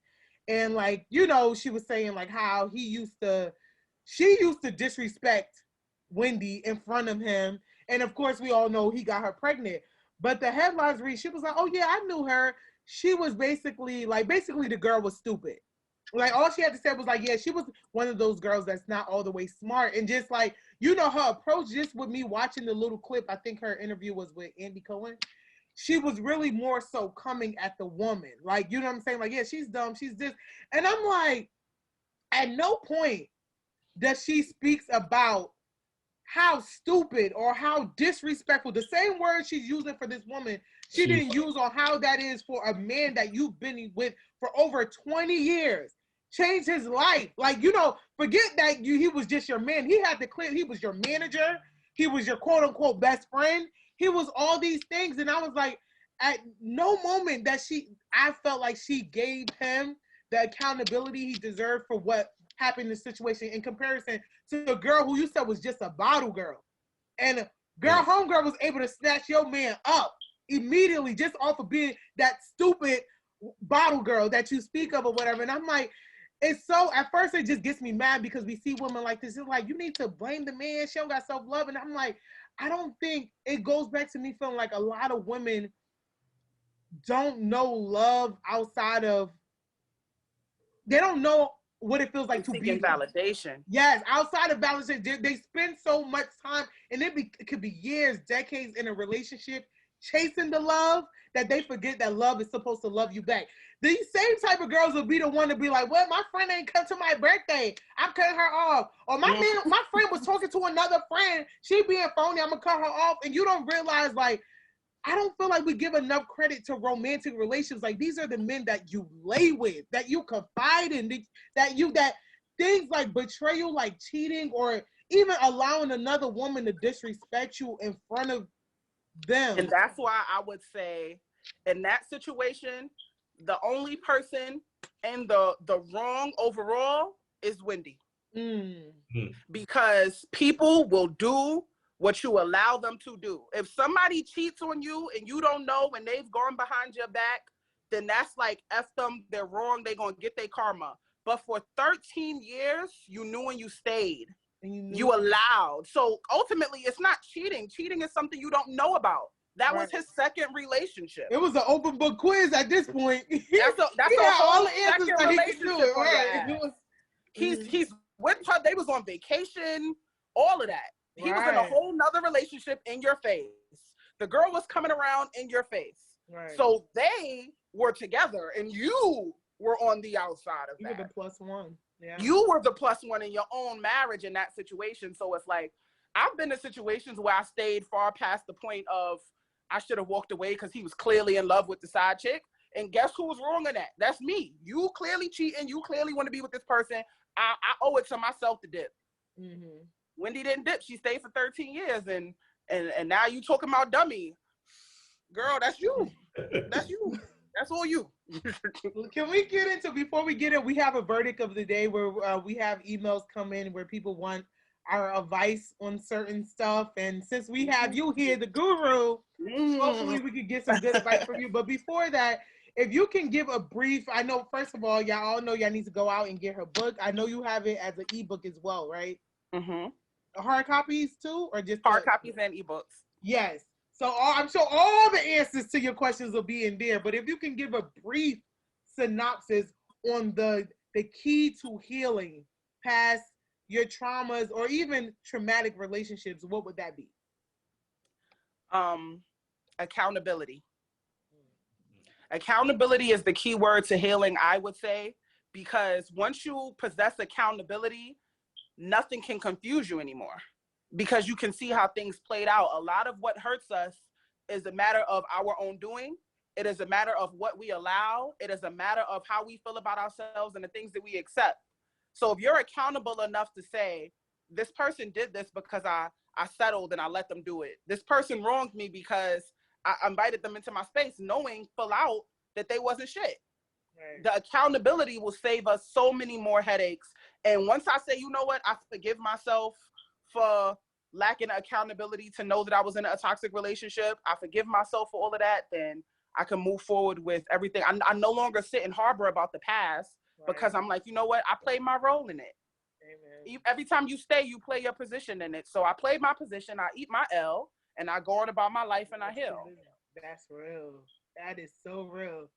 And like, you know, she was saying like how she used to disrespect Wendy in front of him. And of course, we all know he got her pregnant. But the headlines read, she was like, oh yeah, I knew her. She was basically the girl was stupid. Like, all she had to say was like, yeah, she was one of those girls that's not all the way smart. And just like, you know, her approach, just with me watching the little clip, I think her interview was with Andy Cohen. She was really more so coming at the woman. Like, you know what I'm saying? Like, yeah, she's dumb, she's this. And I'm like, at no point does she speaks about how stupid or how disrespectful, the same word she's using for this woman, she didn't use on how that is for a man that you've been with for over 20 years. Change his life. Like, you know, forget that he was just your man. He had to clear, he was your manager. He was your quote unquote best friend. He was all these things. And I was like, at no moment that I felt like she gave him the accountability he deserved for what happened in the situation in comparison to the girl who you said was just a bottle girl. And homegirl was able to snatch your man up immediately just off of being that stupid bottle girl that you speak of or whatever. And I'm like, it's so, at first it just gets me mad because we see women like this. It's like, you need to blame the man. She don't got self-love. And I'm like, I don't think, it goes back to me feeling like a lot of women don't know love outside of, they don't know what it feels like to be seeking validation. Yes, outside of validation, they spend so much time, and it could be years, decades in a relationship chasing the love that they forget that love is supposed to love you back. These same type of girls will be the one to be like, well, my friend ain't come to my birthday, I'm cutting her off. Or my friend was talking to another friend, she being phony, I'm gonna cut her off. And you don't realize, like, I don't feel like we give enough credit to romantic relations. Like, these are the men that you lay with, that you confide in, that things like betrayal, like cheating, or even allowing another woman to disrespect you in front of them. And that's why I would say, in that situation, the only person in the wrong overall is Wendy. Because people will do what you allow them to do. If somebody cheats on you and you don't know and they've gone behind your back, then that's like, F them, they're wrong, they're gonna get their karma. But for 13 years, you knew and you stayed. You allowed. So ultimately, it's not cheating. Cheating is something you don't know about. That was his second relationship. It was an open book quiz at this point. That's a all whole the answers second that he relationship. could do. Right. He's with her. They was on vacation. All of that. He was in a whole nother relationship in your face. The girl was coming around in your face. Right. So they were together, and you were on the outside of that. You were the plus one. Yeah. You were the plus one in your own marriage in that situation. So it's like, I've been in situations where I stayed far past the point of I should have walked away because he was clearly in love with the side chick. And guess who was wrong in that? That's me. You clearly cheating. You clearly want to be with this person. I owe it to myself to dip. Mm-hmm. Wendy didn't dip. She stayed for 13 years. And now you talking about dummy. Girl, that's you. That's you. That's all you. Can we get into, before we get in, we have a verdict of the day where we have emails come in where people want our advice on certain stuff. And since we have you here, the guru, hopefully we could get some good advice from you. But before that, if you can give a brief, I know, first of all, y'all all know y'all need to go out and get her book. I know you have it as an ebook as well, right? Mm-hmm. Hard copies too, or just hard copies and ebooks? Yes. So I'm sure all the answers to your questions will be in there. But if you can give a brief synopsis on the key to healing past your traumas or even traumatic relationships, what would that be? Accountability. Accountability is the key word to healing, I would say, because once you possess accountability, nothing can confuse you anymore, because you can see how things played out. A lot of what hurts us is a matter of our own doing. It is a matter of what we allow. It is a matter of how we feel about ourselves and the things that we accept. So if you're accountable enough to say, this person did this because I settled and I let them do it. This person wronged me because I invited them into my space, knowing full out that they wasn't shit. Right. The accountability will save us so many more headaches. And once I say, you know what, I forgive myself for lacking accountability to know that I was in a toxic relationship, I forgive myself for all of that, then I can move forward with everything. I no longer sit and harbor about the past, right, because I'm like, you know what, I played my role in it. Amen. Every time you stay, you play your position in it. So I played my position, I eat my L, and I go on about my life and I heal. That's real. That is so real.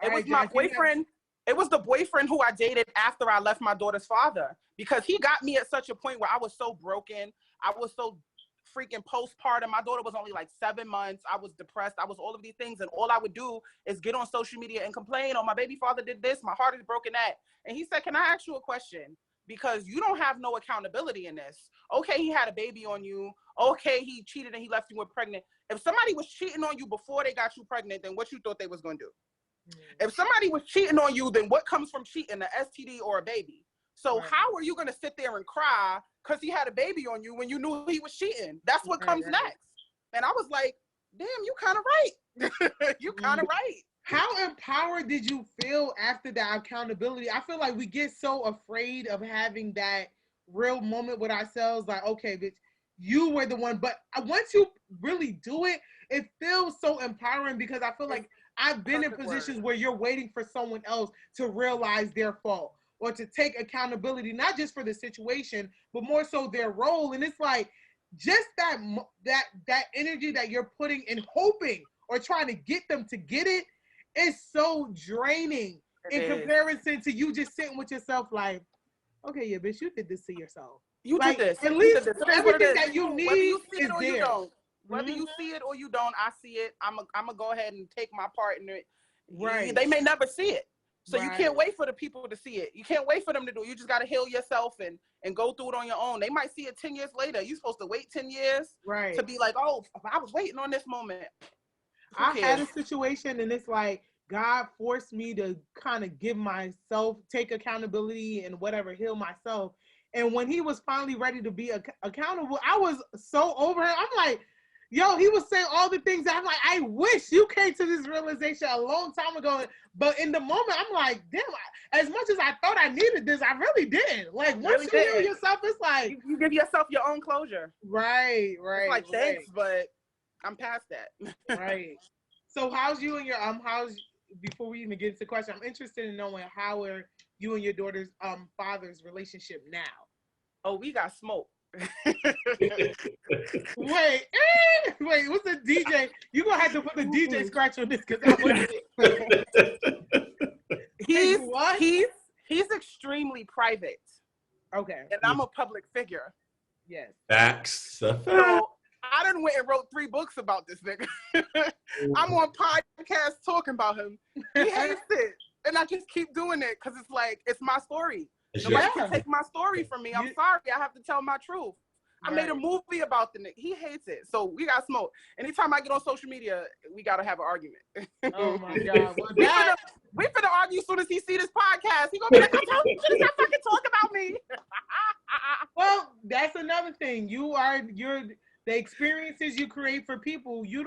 It was my boyfriend. It was the boyfriend who I dated after I left my daughter's father, because he got me at such a point where I was so broken. I was so freaking postpartum. My daughter was only like 7 months. I was depressed. I was all of these things. And all I would do is get on social media and complain, oh, my baby father did this. My heart is broken at. And he said, can I ask you a question? Because you don't have no accountability in this. Okay, he had a baby on you. Okay, he cheated and he left you with pregnant. If somebody was cheating on you before they got you pregnant, then what you thought they was going to do? If somebody was cheating on you, then what comes from cheating, an STD or a baby? So how are you going to sit there and cry because he had a baby on you when you knew he was cheating? That's what comes next. And I was like, damn, you kind of right. You kind of right. How empowered did you feel after that accountability? I feel like we get so afraid of having that real moment with ourselves. Like, okay, bitch, you were the one. But once you really do it, it feels so empowering, because I feel like I've been in positions where you're waiting for someone else to realize their fault or to take accountability, not just for the situation, but more so their role. And it's like, just that energy that you're putting in hoping or trying to get them to get it is so draining. in comparison to you just sitting with yourself like, okay, yeah, bitch, you did this to yourself. You like, did this. At You least did this. everything that you need whether you see is it or there. you don't. Whether you see it or you don't, I see it. I'm gonna go ahead and take my part in it. Right. They may never see it. So you Right. can't wait for the people to see it. You can't wait for them to do it. You just got to heal yourself and go through it on your own. They might see it 10 years later. You're supposed to wait 10 years Right. to be like, oh, I was waiting on this moment. I had a situation and it's like, God forced me to kind of give myself, take accountability and whatever, heal myself. And when he was finally ready to be accountable, I was so over him. I'm like, yo, he was saying all the things that I'm like, I wish you came to this realization a long time ago. But in the moment, I'm like, damn, as much as I thought I needed this, I really didn't. Like, once you heal yourself, it's like. You give yourself your own closure. Right. It's like, thanks, but I'm past that. Right. So how's you and your, before we even get into the question, I'm interested in knowing how are you and your daughter's father's relationship now? Oh, we got smoke. Wait, what's the DJ? You're gonna have to put the DJ scratch on this because he's extremely private. Okay. And I'm a public figure. Yes. Facts. So I done went and wrote 3 books about this nigga. I'm on podcasts talking about him. He hates it. And I just keep doing it because it's like, it's my story. Nobody can take my story from me. I'm sorry. I have to tell my truth. I made a movie about the nigga. He hates it. So we got smoke. Anytime I get on social media, we got to have an argument. Oh, my God. Well, we finna argue as soon as he see this podcast. He gonna be like, I told you to fucking talk about me. Well, that's another thing. The experiences you create for people, you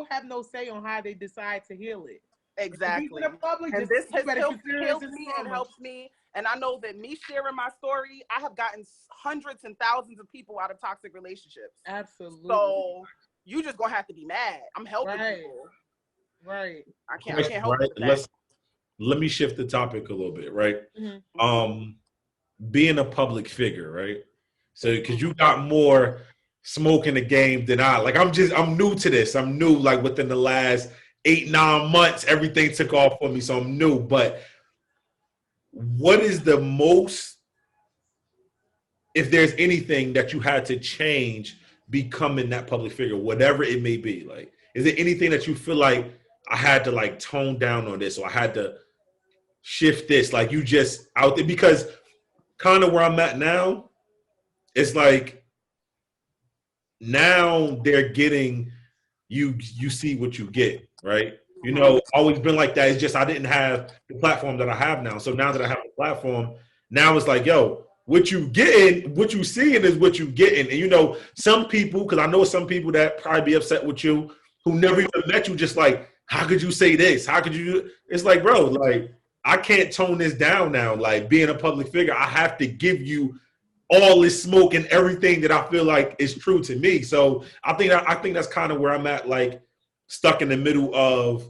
have no say on how they decide to heal it. Exactly. The public, and this has helped me and helps me. And I know that me sharing my story, I have gotten hundreds and thousands of people out of toxic relationships. Absolutely. So you just gonna have to be mad. I'm helping people. Right. I can't help it. Let me shift the topic a little bit, right? Mm-hmm. Being a public figure, right? So because you got more smoke in the game than I'm new to this. I'm new, like within the last 8-9 months, everything took off for me. So I'm new, but what is the most, if there's anything that you had to change becoming that public figure, whatever it may be, like, is there anything that you feel like I had to like tone down on this or I had to shift this, like you just out there? Because kind of where I'm at now, it's like now they're getting, you see what you get, right? You know, always been like that. It's just I didn't have the platform that I have now. So now that I have a platform, now it's like, yo, what you getting, what you seeing is what you getting. And you know, some people, because I know some people that probably be upset with you who never even met you, just like, how could you say this? How could you? It's like, bro, like I can't tone this down now. Like being a public figure, I have to give you all this smoke and everything that I feel like is true to me. So I think that's kind of where I'm at, like stuck in the middle of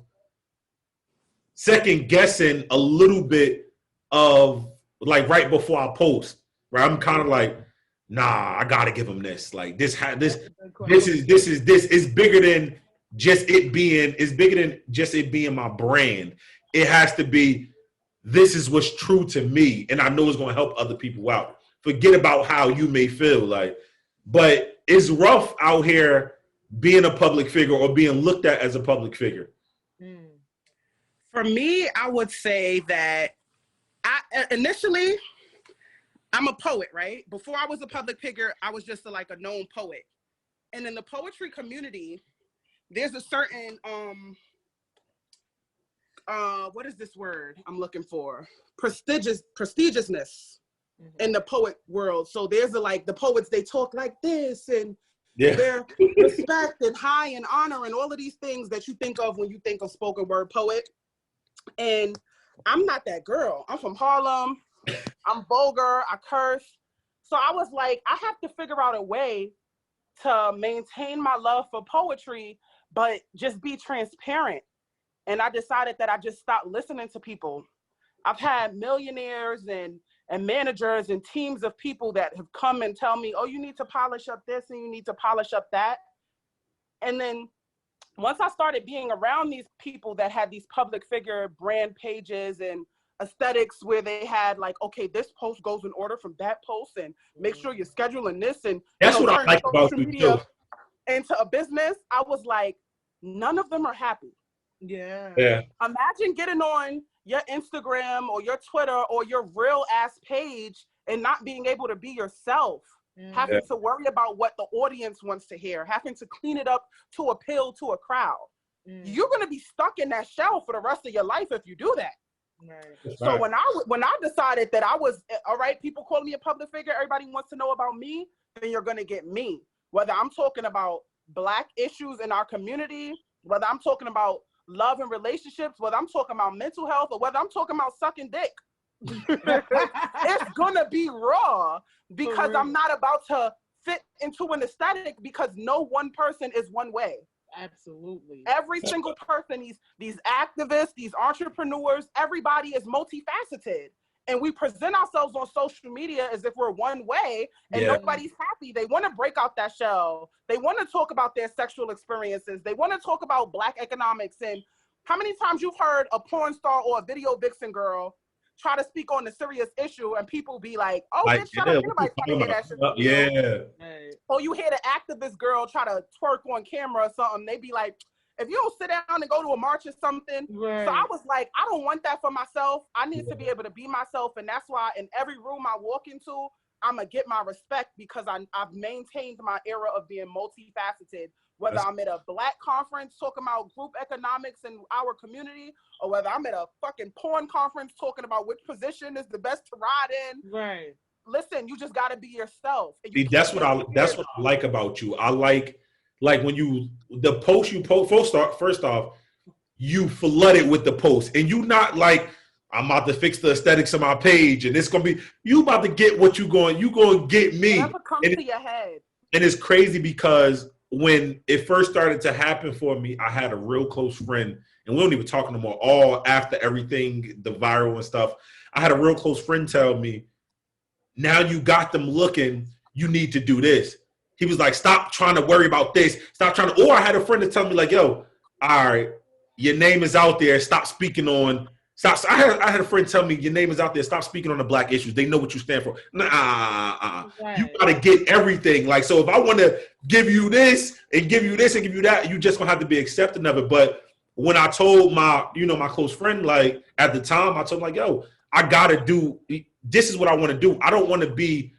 second guessing a little bit of like right before I post, where I'm kind of like, nah, I gotta give them this. Like this is bigger than just it being. It's bigger than just it being my brand. It has to be. This is what's true to me, and I know it's gonna help other people out. Forget about how you may feel like, but it's rough out here being a public figure or being looked at as a public figure. For me, I would say that initially, I'm a poet, right? Before I was a public figure, I was just a known poet. And in the poetry community, there's a certain, what is this word I'm looking for? Prestigiousness in the poet world. So there's the poets, they talk like this and they're respect and high and honor and all of these things that you think of when you think of spoken word poet. And I'm not that girl. I'm from Harlem. I'm vulgar. I curse. So I was like, I have to figure out a way to maintain my love for poetry, but just be transparent. And I decided that I just stopped listening to people. I've had millionaires and managers and teams of people that have come and tell me, oh, you need to polish up this and you need to polish up that. And then once I started being around these people that had these public figure brand pages and aesthetics where they had like, okay, this post goes in order from that post, and make sure you're scheduling this, and That's what I turn like about social you media too. into a business. I was like, none of them are happy. Yeah. Imagine getting on your Instagram or your Twitter or your real ass page and not being able to be yourself, having to worry about what the audience wants to hear, having to clean it up to appeal to a crowd. You're going to be stuck in that shell for the rest of your life if you do that. Right. So when I decided that I was, all right, people call me a public figure, everybody wants to know about me, then you're going to get me. Whether I'm talking about Black issues in our community, whether I'm talking about love and relationships, whether I'm talking about mental health, or whether I'm talking about sucking dick. It's gonna be raw because I'm not about to fit into an aesthetic because no one person is one way. Absolutely. Every single person, these activists, these entrepreneurs, everybody is multifaceted. And we present ourselves on social media as if we're one way and nobody's happy. They want to break out that shell. They want to talk about their sexual experiences. They want to talk about Black economics. And how many times you've heard a porn star or a video vixen girl try to speak on a serious issue and people be like, oh, Like, bitch, shut up. Nobody's trying to hear that shit. Yeah. Or you hear the activist girl try to twerk on camera or something. They be like, if you don't sit down and go to a march or something. Right. So I was like, I don't want that for myself. I need to be able to be myself. And that's why in every room I walk into, I'm going to get my respect because I've maintained my era of being multifaceted. Whether I'm at a Black conference talking about group economics in our community, or whether I'm at a fucking porn conference talking about which position is the best to ride in. Right. Listen, you just got to be yourself. See, that's what I like about you. I like when you the post you post first off, you flood it with the post, and you not like I'm about to fix the aesthetics of my page, and it's gonna be you about to get what you going to get me. Whatever comes to your head. And it's crazy because when it first started to happen for me, I had a real close friend, and we don't even talk no more. All after everything, the viral and stuff, I had a real close friend tell me, now you got them looking, you need to do this. He was like, stop trying to worry about this. Stop trying to, or I had a friend to tell me like, yo, all right, your name is out there. Stop speaking on, I had a friend tell me your name is out there. Stop speaking on the Black issues. They know what you stand for. Right. You got to get everything. Like, so if I want to give you this and give you this and give you that, you just going to have to be accepting of it. But when I told my close friend, like at the time, I told him like, yo, I got to do, this is what I want to do. I don't want to be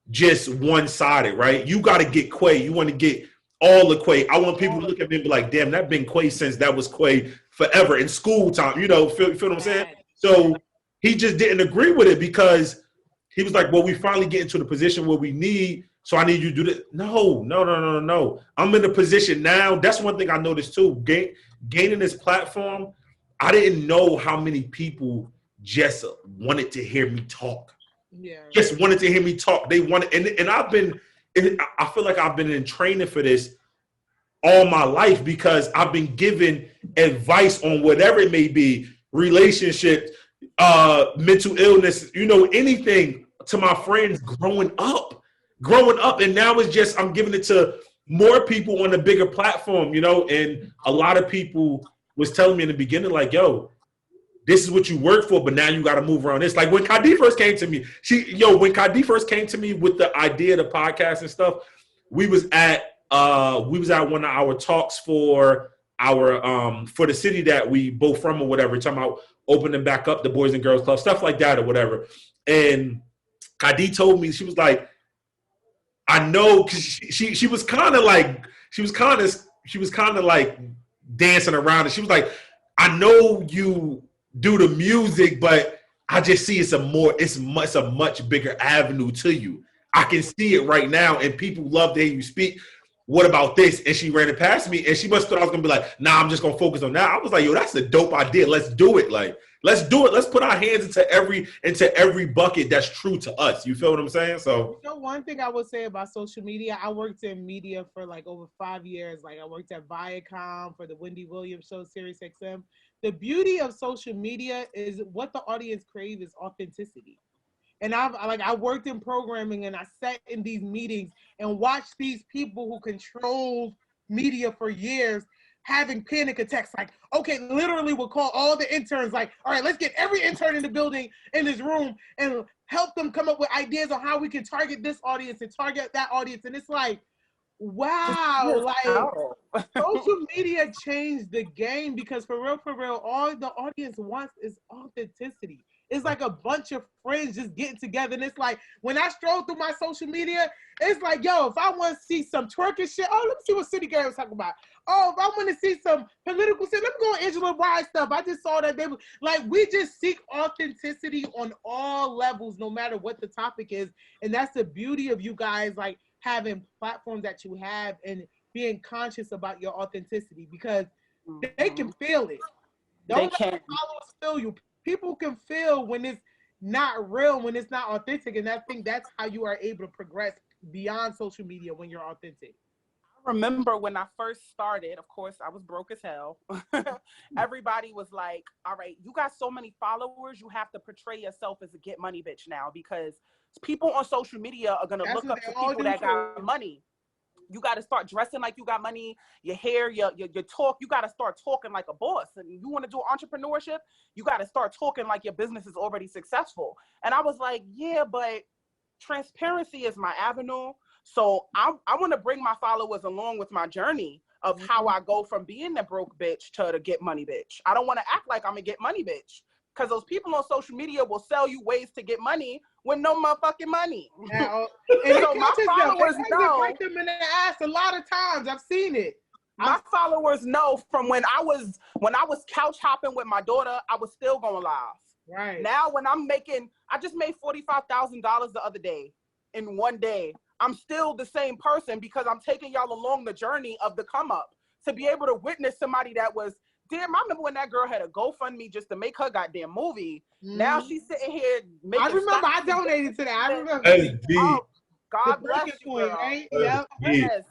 just one-sided, right? You got to get Quay. You want to get all the Quay. I want people to look at me and be like, damn, that been Quay since that was Quay forever in school time. Feel what I'm saying? So he just didn't agree with it because he was like, well, we finally get into the position where we need, so I need you to do this. No. I'm in the position now. That's one thing I noticed too. Gaining this platform, I didn't know how many people just wanted to hear me talk. Yeah. Just wanted to hear me talk. They wanted, and I feel like I've been in training for this all my life because I've been given advice on whatever it may be, relationships, mental illness, anything to my friends growing up. And now it's just, I'm giving it to more people on a bigger platform, and a lot of people was telling me in the beginning, like, yo, this is what you work for, but now you got to move around this. Like when Kadi first came to me, with the idea of the podcast and stuff, we was at one of our talks for our for the city that we both from or whatever, talking about opening back up the Boys and Girls Club, stuff like that or whatever. And Kadi told me, she was like, I know, because she was kind of like dancing around, and she was like, I know you do the music, but I just see it's a much bigger avenue to you. I can see it right now, and people love to hear you speak. What about this? And she ran it past me, and she must thought I was gonna be like, nah, I'm just gonna focus on that. I was like, yo, that's a dope idea. Let's do it. Like, let's do it. Let's put our hands into every bucket that's true to us. You feel what I'm saying? So, one thing I would say about social media, I worked in media for like over 5 years. Like I worked at Viacom for the Wendy Williams show, Sirius XM. The beauty of social media is what the audience craves is authenticity. And I worked in programming, and I sat in these meetings and watched these people who controlled media for years having panic attacks. Like, okay, literally we'll call all the interns, like, all right, let's get every intern in the building in this room and help them come up with ideas on how we can target this audience and target that audience. And it's like, wow, like social media changed the game, because for real, all the audience wants is authenticity. It's like a bunch of friends just getting together. And it's like, when I stroll through my social media, it's like, yo, if I want to see some twerking shit, oh, let me see what City Girls talking about. Oh, if I want to see some political shit, let me go on Angela Rye stuff. I just saw that they were like, we just seek authenticity on all levels, no matter what the topic is. And that's the beauty of you guys, like, having platforms that you have and being conscious about your authenticity, because they can feel it. Don't let the followers feel you. People can feel when it's not real, when it's not authentic, and I think that's how you are able to progress beyond social media, when you're authentic. I remember when I first started, of course, I was broke as hell. Everybody was like, all right, you got so many followers, you have to portray yourself as a get money bitch now, because people on social media are going to look up to people that got money. You got to start dressing like you got money, your hair, your talk. You got to start talking like a boss. And you want to do entrepreneurship, you got to start talking like your business is already successful. And I was like, yeah, but transparency is my avenue. So I want to bring my followers along with my journey of how I go from being the broke bitch to the get money bitch. I don't want to act like I'm a get money bitch, because those people on social media will sell you ways to get money with no motherfucking money. And so my followers know. Bite them in the ass a lot of times. I've seen it. My followers know from when I was couch hopping with my daughter, I was still going live. Right. Now when I just made $45,000 the other day in one day. I'm still the same person, because I'm taking y'all along the journey of the come up, to be able to witness somebody that was, damn, I remember when that girl had a GoFundMe just to make her goddamn movie. Now she's sitting here making. I remember I donated to that. I remember. Hey, oh, God bless you, girl. Right? Yep. Yes.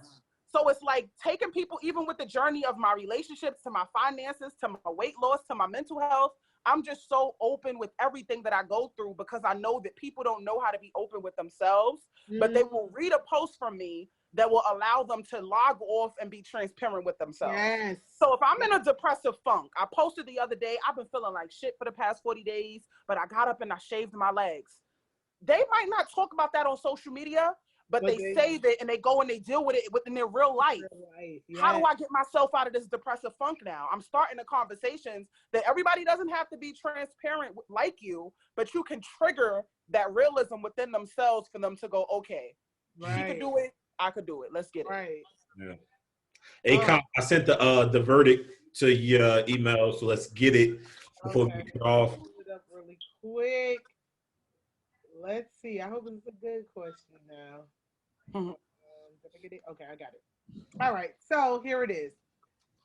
So it's like taking people, even with the journey of my relationships, to my finances, to my weight loss, to my mental health. I'm just so open with everything that I go through, because I know that people don't know how to be open with themselves, but they will read a post from me that will allow them to log off and be transparent with themselves. Yes. So if I'm in a depressive funk, I posted the other day, I've been feeling like shit for the past 40 days, but I got up and I shaved my legs. They might not talk about that on social media, but they save it and they go and they deal with it within their real life. Yes. How do I get myself out of this depressive funk now? I'm starting the conversations that everybody doesn't have to be transparent like you, but you can trigger that realism within themselves for them to go, okay, she could do it, I could do it. Let's get it. Right. Yeah. Hey, I sent the verdict to your email, so let's get it before we get off. Pull it up really quick. Let's see. I hope it's a good question now. Did I get it? Okay, I got it. All right. So here it is.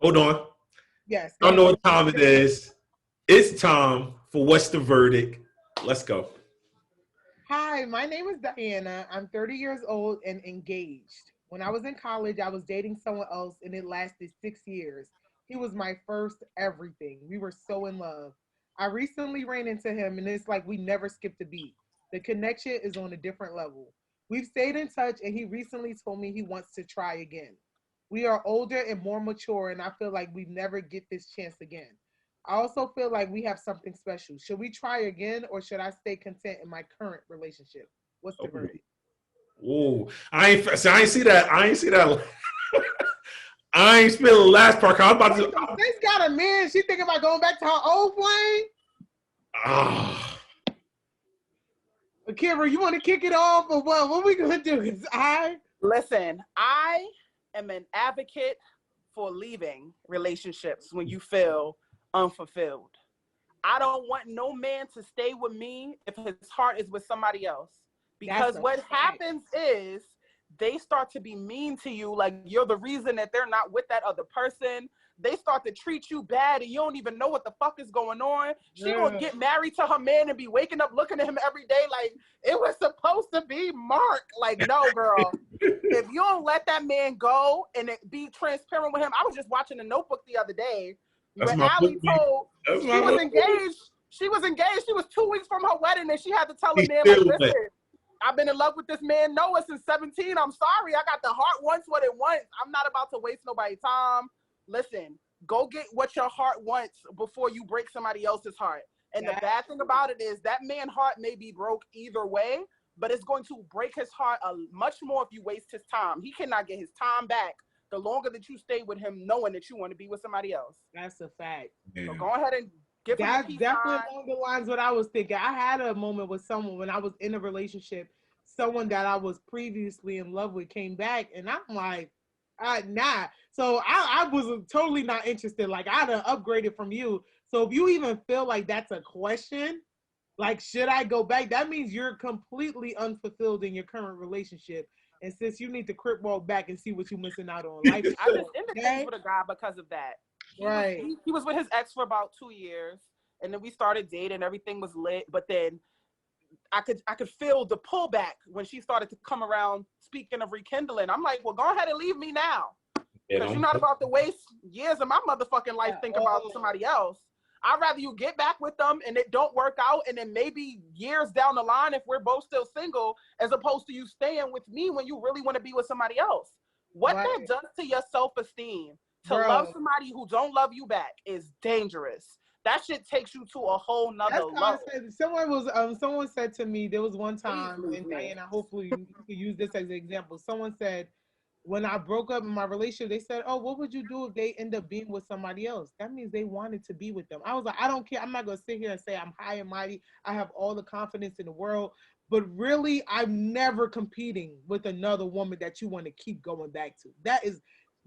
Hold on. Yes. I know what time it is. It's time for What's the Verdict? Let's go. Hi, my name is Diana. I'm 30 years old and engaged. When I was in college, I was dating someone else, and it lasted 6 years. He was my first everything. We were so in love. I recently ran into him, and it's like we never skipped a beat. The connection is on a different level. We've stayed in touch, and he recently told me he wants to try again. We are older and more mature, and I feel like we never get this chance again. I also feel like we have something special. Should we try again, or should I stay content in my current relationship? What's the verdict? Ooh, I ain't see that. I ain't feel the last part. I'm about to. This got a man. She thinking about going back to her old flame. Kimber, you want to kick it off, or what? What are we gonna do? Listen, I am an advocate for leaving relationships when you feel unfulfilled. I don't want no man to stay with me if his heart is with somebody else. Because what happens is they start to be mean to you, like you're the reason that they're not with that other person. They start to treat you bad and you don't even know what the fuck is going on. She gonna get married to her man and be waking up looking at him every day like it was supposed to be Mark. Like, no, girl. If you don't let that man go and be transparent with him. I was just watching The Notebook the other day where Allie told she was engaged. She was engaged. She was 2 weeks from her wedding and she had to tell the man, like, listen, I've been in love with this man Noah since 17. I'm sorry. I got the heart wants what it wants. I'm not about to waste nobody's time. listen, go get what your heart wants before you break somebody else's heart. And the bad thing about it is that man's heart may be broke either way, but it's going to break his heart much more if you waste his time. He cannot get his time back the longer that you stay with him knowing that you want to be with somebody else. That's a fact. So go ahead and give him That's the peace definitely sign. along the lines what I was thinking. I had a moment with someone when I was in a relationship, someone that I was previously in love with came back, and I'm like, nah. So I was totally not interested. Like, I'd have upgraded from you. So if you even feel like that's a question, like, should I go back? That means you're completely unfulfilled in your current relationship. And since you need to crip walk back and see what you're missing out on life. I just ended things with a guy because of that. He was with his ex for about 2 years, and then we started dating. Everything was lit, but then I could feel the pullback when she started to come around. Speaking of rekindling, I'm like, well, go ahead and leave me now, because you're not about to waste years of my motherfucking life thinking about somebody else. I'd rather you get back with them and it don't work out, and then maybe years down the line, if we're both still single, as opposed to you staying with me when you really want to be with somebody else. What that does to your self-esteem, to love somebody who don't love you back, is dangerous. That shit takes you to a whole nother level. Someone said to me, there was one time, and hopefully you can use this as an example. Someone said, when I broke up in my relationship, they said, oh, what would you do if they end up being with somebody else? That means they wanted to be with them. I was like, I don't care. I'm not going to sit here and say I'm high and mighty. I have all the confidence in the world. But really, I'm never competing with another woman that you want to keep going back to. That is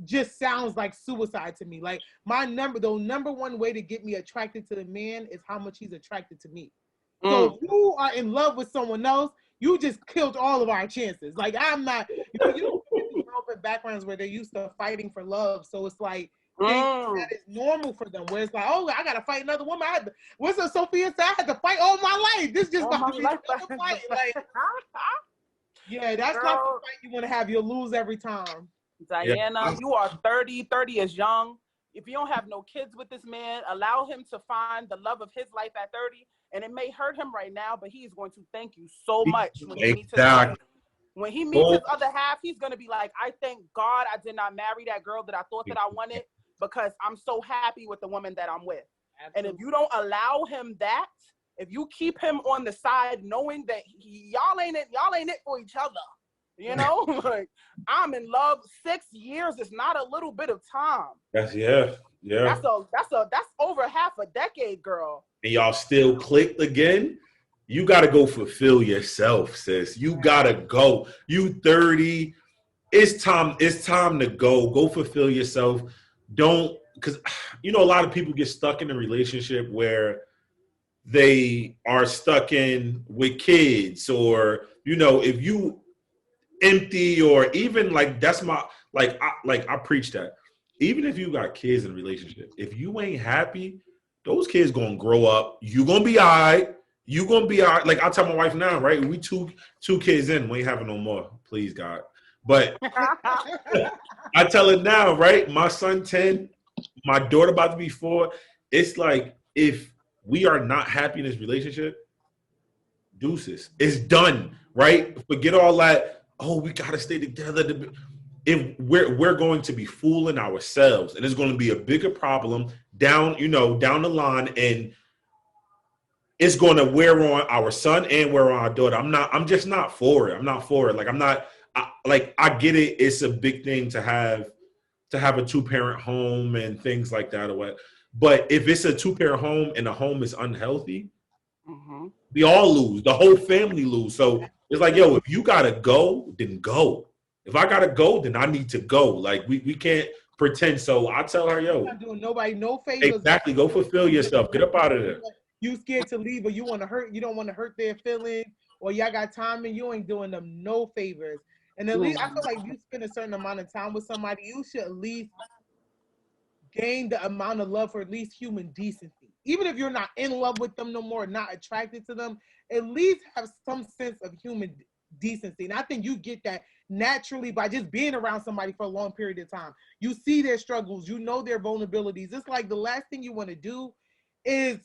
just sounds like suicide to me. Like, the number one way to get me attracted to the man is how much he's attracted to me. So if you are in love with someone else, you just killed all of our chances. Like, I'm not, you backgrounds where they're used to fighting for love, so it's like that is normal for them. Where it's like, oh, I gotta fight another woman. What's up, Sophia said? I had to fight all my life. This just about to be another fight. Like, yeah, that's not the fight you want to have. You'll lose every time. Diana, you are 30. 30 is young. If you don't have no kids with this man, allow him to find the love of his life at 30. And it may hurt him right now, but he is going to thank you so much when he meets his other. When he meets his other half, he's going to be like, I thank God I did not marry that girl that I thought that I wanted, because I'm so happy with the woman that I'm with. Absolutely. And if you don't allow him that, if you keep him on the side knowing that y'all ain't it for each other, you know? Like, I'm in love. 6 years is not a little bit of time. That's over half a decade, girl. And y'all still clicked again? You got to go fulfill yourself, sis. You got to go. You 30. It's time to go. Go fulfill yourself. Don't, because, a lot of people get stuck in a relationship where they are stuck in with kids, or, if you empty, or even like, that's my, I preach that. Even if you got kids in a relationship, if you ain't happy, those kids going to grow up. You going to be all right. You gonna be all right. Like, I tell my wife now, right? We two kids in, we ain't having no more, please God. But I tell her now, right? My son 10, my daughter about to be 4. It's like, if we are not happy in this relationship, deuces. It's done, right? Forget all that. Oh, we gotta stay together. If we're going to be fooling ourselves, and it's going to be a bigger problem down the line, and it's going to wear on our son and wear on our daughter. I'm just not for it. I'm not for it. Like, I get it. It's a big thing to have a 2-parent home and things like that, or what. But if it's a 2-parent home and the home is unhealthy, we all lose. The whole family lose. So it's like, yo, if you got to go, then go. If I got to go, then I need to go. Like, we can't pretend. So I tell her, yo, I'm not doing nobody no favors. Exactly. Go fulfill yourself. Get up out of there. You scared to leave, or you don't want to hurt their feelings, or y'all got time and you ain't doing them no favors. And at least I feel like you spend a certain amount of time with somebody, you should at least gain the amount of love for at least human decency. Even if you're not in love with them no more, not attracted to them, at least have some sense of human decency. And I think you get that naturally by just being around somebody for a long period of time. You see their struggles, you know their vulnerabilities. It's like the last thing you want to do is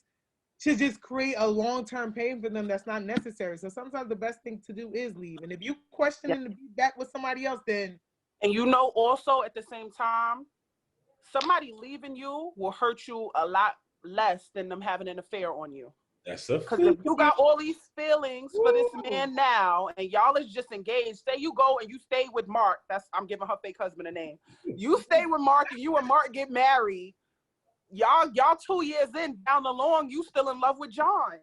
to just create a long-term pain for them that's not necessary. So sometimes the best thing to do is leave. And if you questioning to be back with somebody else, then... And also at the same time, somebody leaving you will hurt you a lot less than them having an affair on you. That's a Because if you got all these feelings for this man now, and y'all is just engaged, say you go and you stay with Mark. I'm giving her fake husband a name. You stay with Mark and you and Mark get married. Y'all 2 years in down the line, you still in love with John.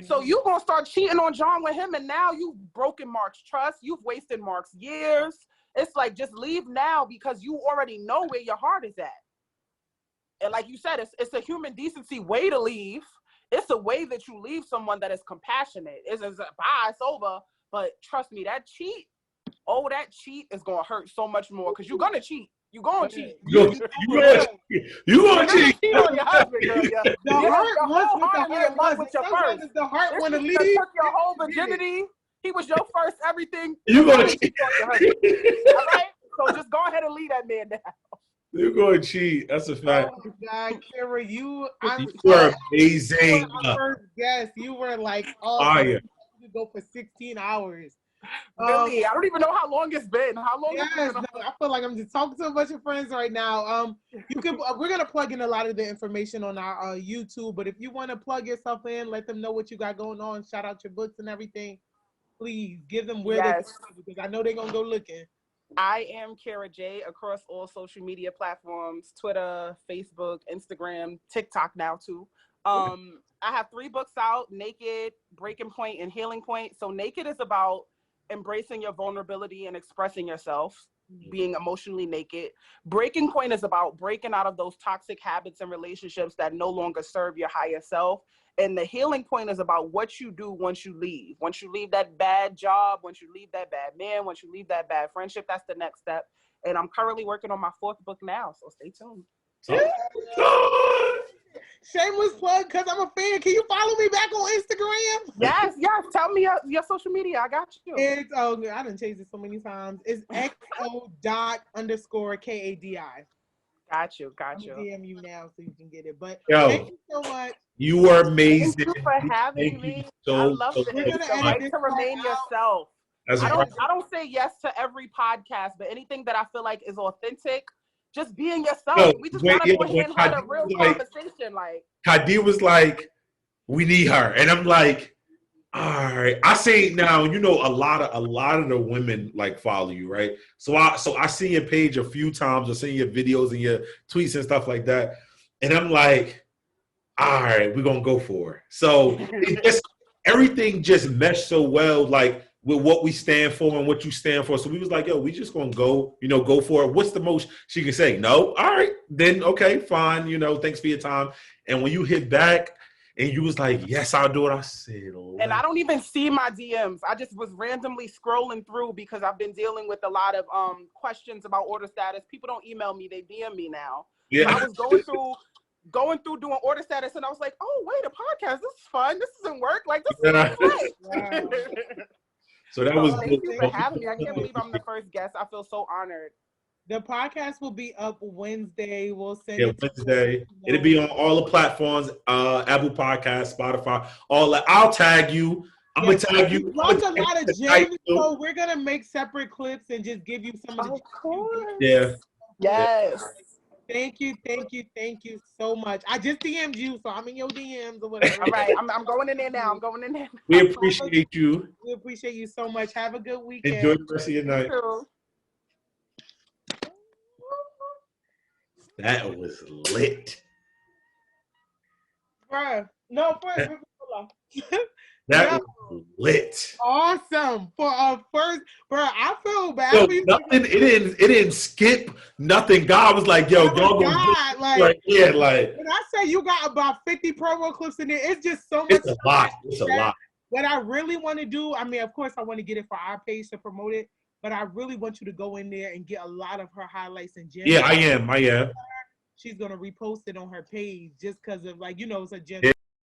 So you gonna start cheating on John with him, and now you've broken Mark's trust. You've wasted Mark's years. It's like, just leave now, because you already know where your heart is at. And like you said, it's a human decency way to leave. It's a way that you leave someone that is compassionate. It's bye, it's over. But trust me, that cheat is gonna hurt so much more, because you're gonna cheat. You're gonna cheat. You gonna cheat. Cheat on your husband, girl. Yeah. The heart wants what wholeheartedly the in love heart with wants. your first. Sometimes the heart want to This leave. nigga took your whole virginity. He was your first everything. You gonna cheat. All right? So just go ahead and leave that man down. You're going to cheat. That's a fact. Oh my God, Kara, You were amazing. Our first guest, you were like, Fire. you go for 16 hours. Really? I don't even know how long it's been. How long? Yes, has it been? no, I feel like I'm just talking to a bunch of friends right now. We're gonna plug in a lot of the information on our YouTube, but if you want to plug yourself in, let them know what you got going on. Shout out your books and everything. Please give them where they can, because I know they're gonna go looking. I am Kara J across all social media platforms: Twitter, Facebook, Instagram, TikTok now too. I have 3 books out: Naked, Breaking Point, and Healing Point. So Naked is about embracing your vulnerability and expressing yourself, being emotionally naked. Breaking Point is about breaking out of those toxic habits and relationships that no longer serve your higher self. And the Healing Point is about what you do once you leave. Once you leave that bad job, once you leave that bad man, once you leave that bad friendship, that's the next step. And I'm currently working on my 4th book now, so stay tuned. Shameless plug, because I'm a fan. Can you follow me back on Instagram? Yes. Tell me your social media. I got you. It's I done changed it so many times. It's XO._KADI. Got you. I'm gonna DM you now so you can get it. But Yo, thank you so much. You were amazing. Thank you for having me. So, I love it. We're gonna It's the edit right this to remain part out. yourself. That's I right. don't say yes to every podcast, but anything that I feel like is authentic, just being yourself. Yo, We just wait, gotta yeah, go ahead and when have a Kadi real was like- conversation. Like, Kadi was like, we need her. And I'm like, all right. I say now, you know, a lot of the women like follow you, right? So I see your page a few times, or seen your videos and your tweets and stuff like that. And I'm like, all right, we're gonna go for it. So everything just meshed so well, like with what we stand for and what you stand for. So we was like, yo, we just gonna go for it. What's the most she can say? No? All right, then okay, fine, thanks for your time. And when you hit back and you was like, yes, I'll do it, I said, and I don't even see my DMs. I just was randomly scrolling through because I've been dealing with a lot of questions about order status. People don't email me, they DM me now. yeah. So I was going through doing order status, and I was like, oh, wait, a podcast, this is fun. This doesn't work. Like, this is fun. Wow. So that was Thank you for having me. I can't believe I'm the first guest. I feel so honored. The podcast will be up Wednesday. We'll send Yeah, it to Wednesday. It'll be on all the platforms, Apple Podcasts, Spotify, all that. I'll tag you. I'm gonna tag you. We lost a lot of gems, so we're gonna make separate clips and just give you some of the. Of course. Yeah. Yes. Thank you so much. I just DM'd you, so I'm in your DMs or whatever. All right, I'm going in there now. We appreciate you. We appreciate you so much. Have a good weekend. Enjoy the rest of your night. That was lit. Bruh. No, first. That was lit. Awesome for our first, bro. I feel bad Yo, for you. nothing. It didn't skip nothing. God was like, "Yo, y'all gonna God, like, yeah, like." When I say you got about 50 promo clips in there, it's just so much. It's a lot. It's a lot. What I really want to do, I mean, of course, I want to get it for our page to promote it, but I really want you to go in there and get a lot of her highlights and gems. Yeah, I am. She's gonna repost it on her page just because of, like, it's a gem.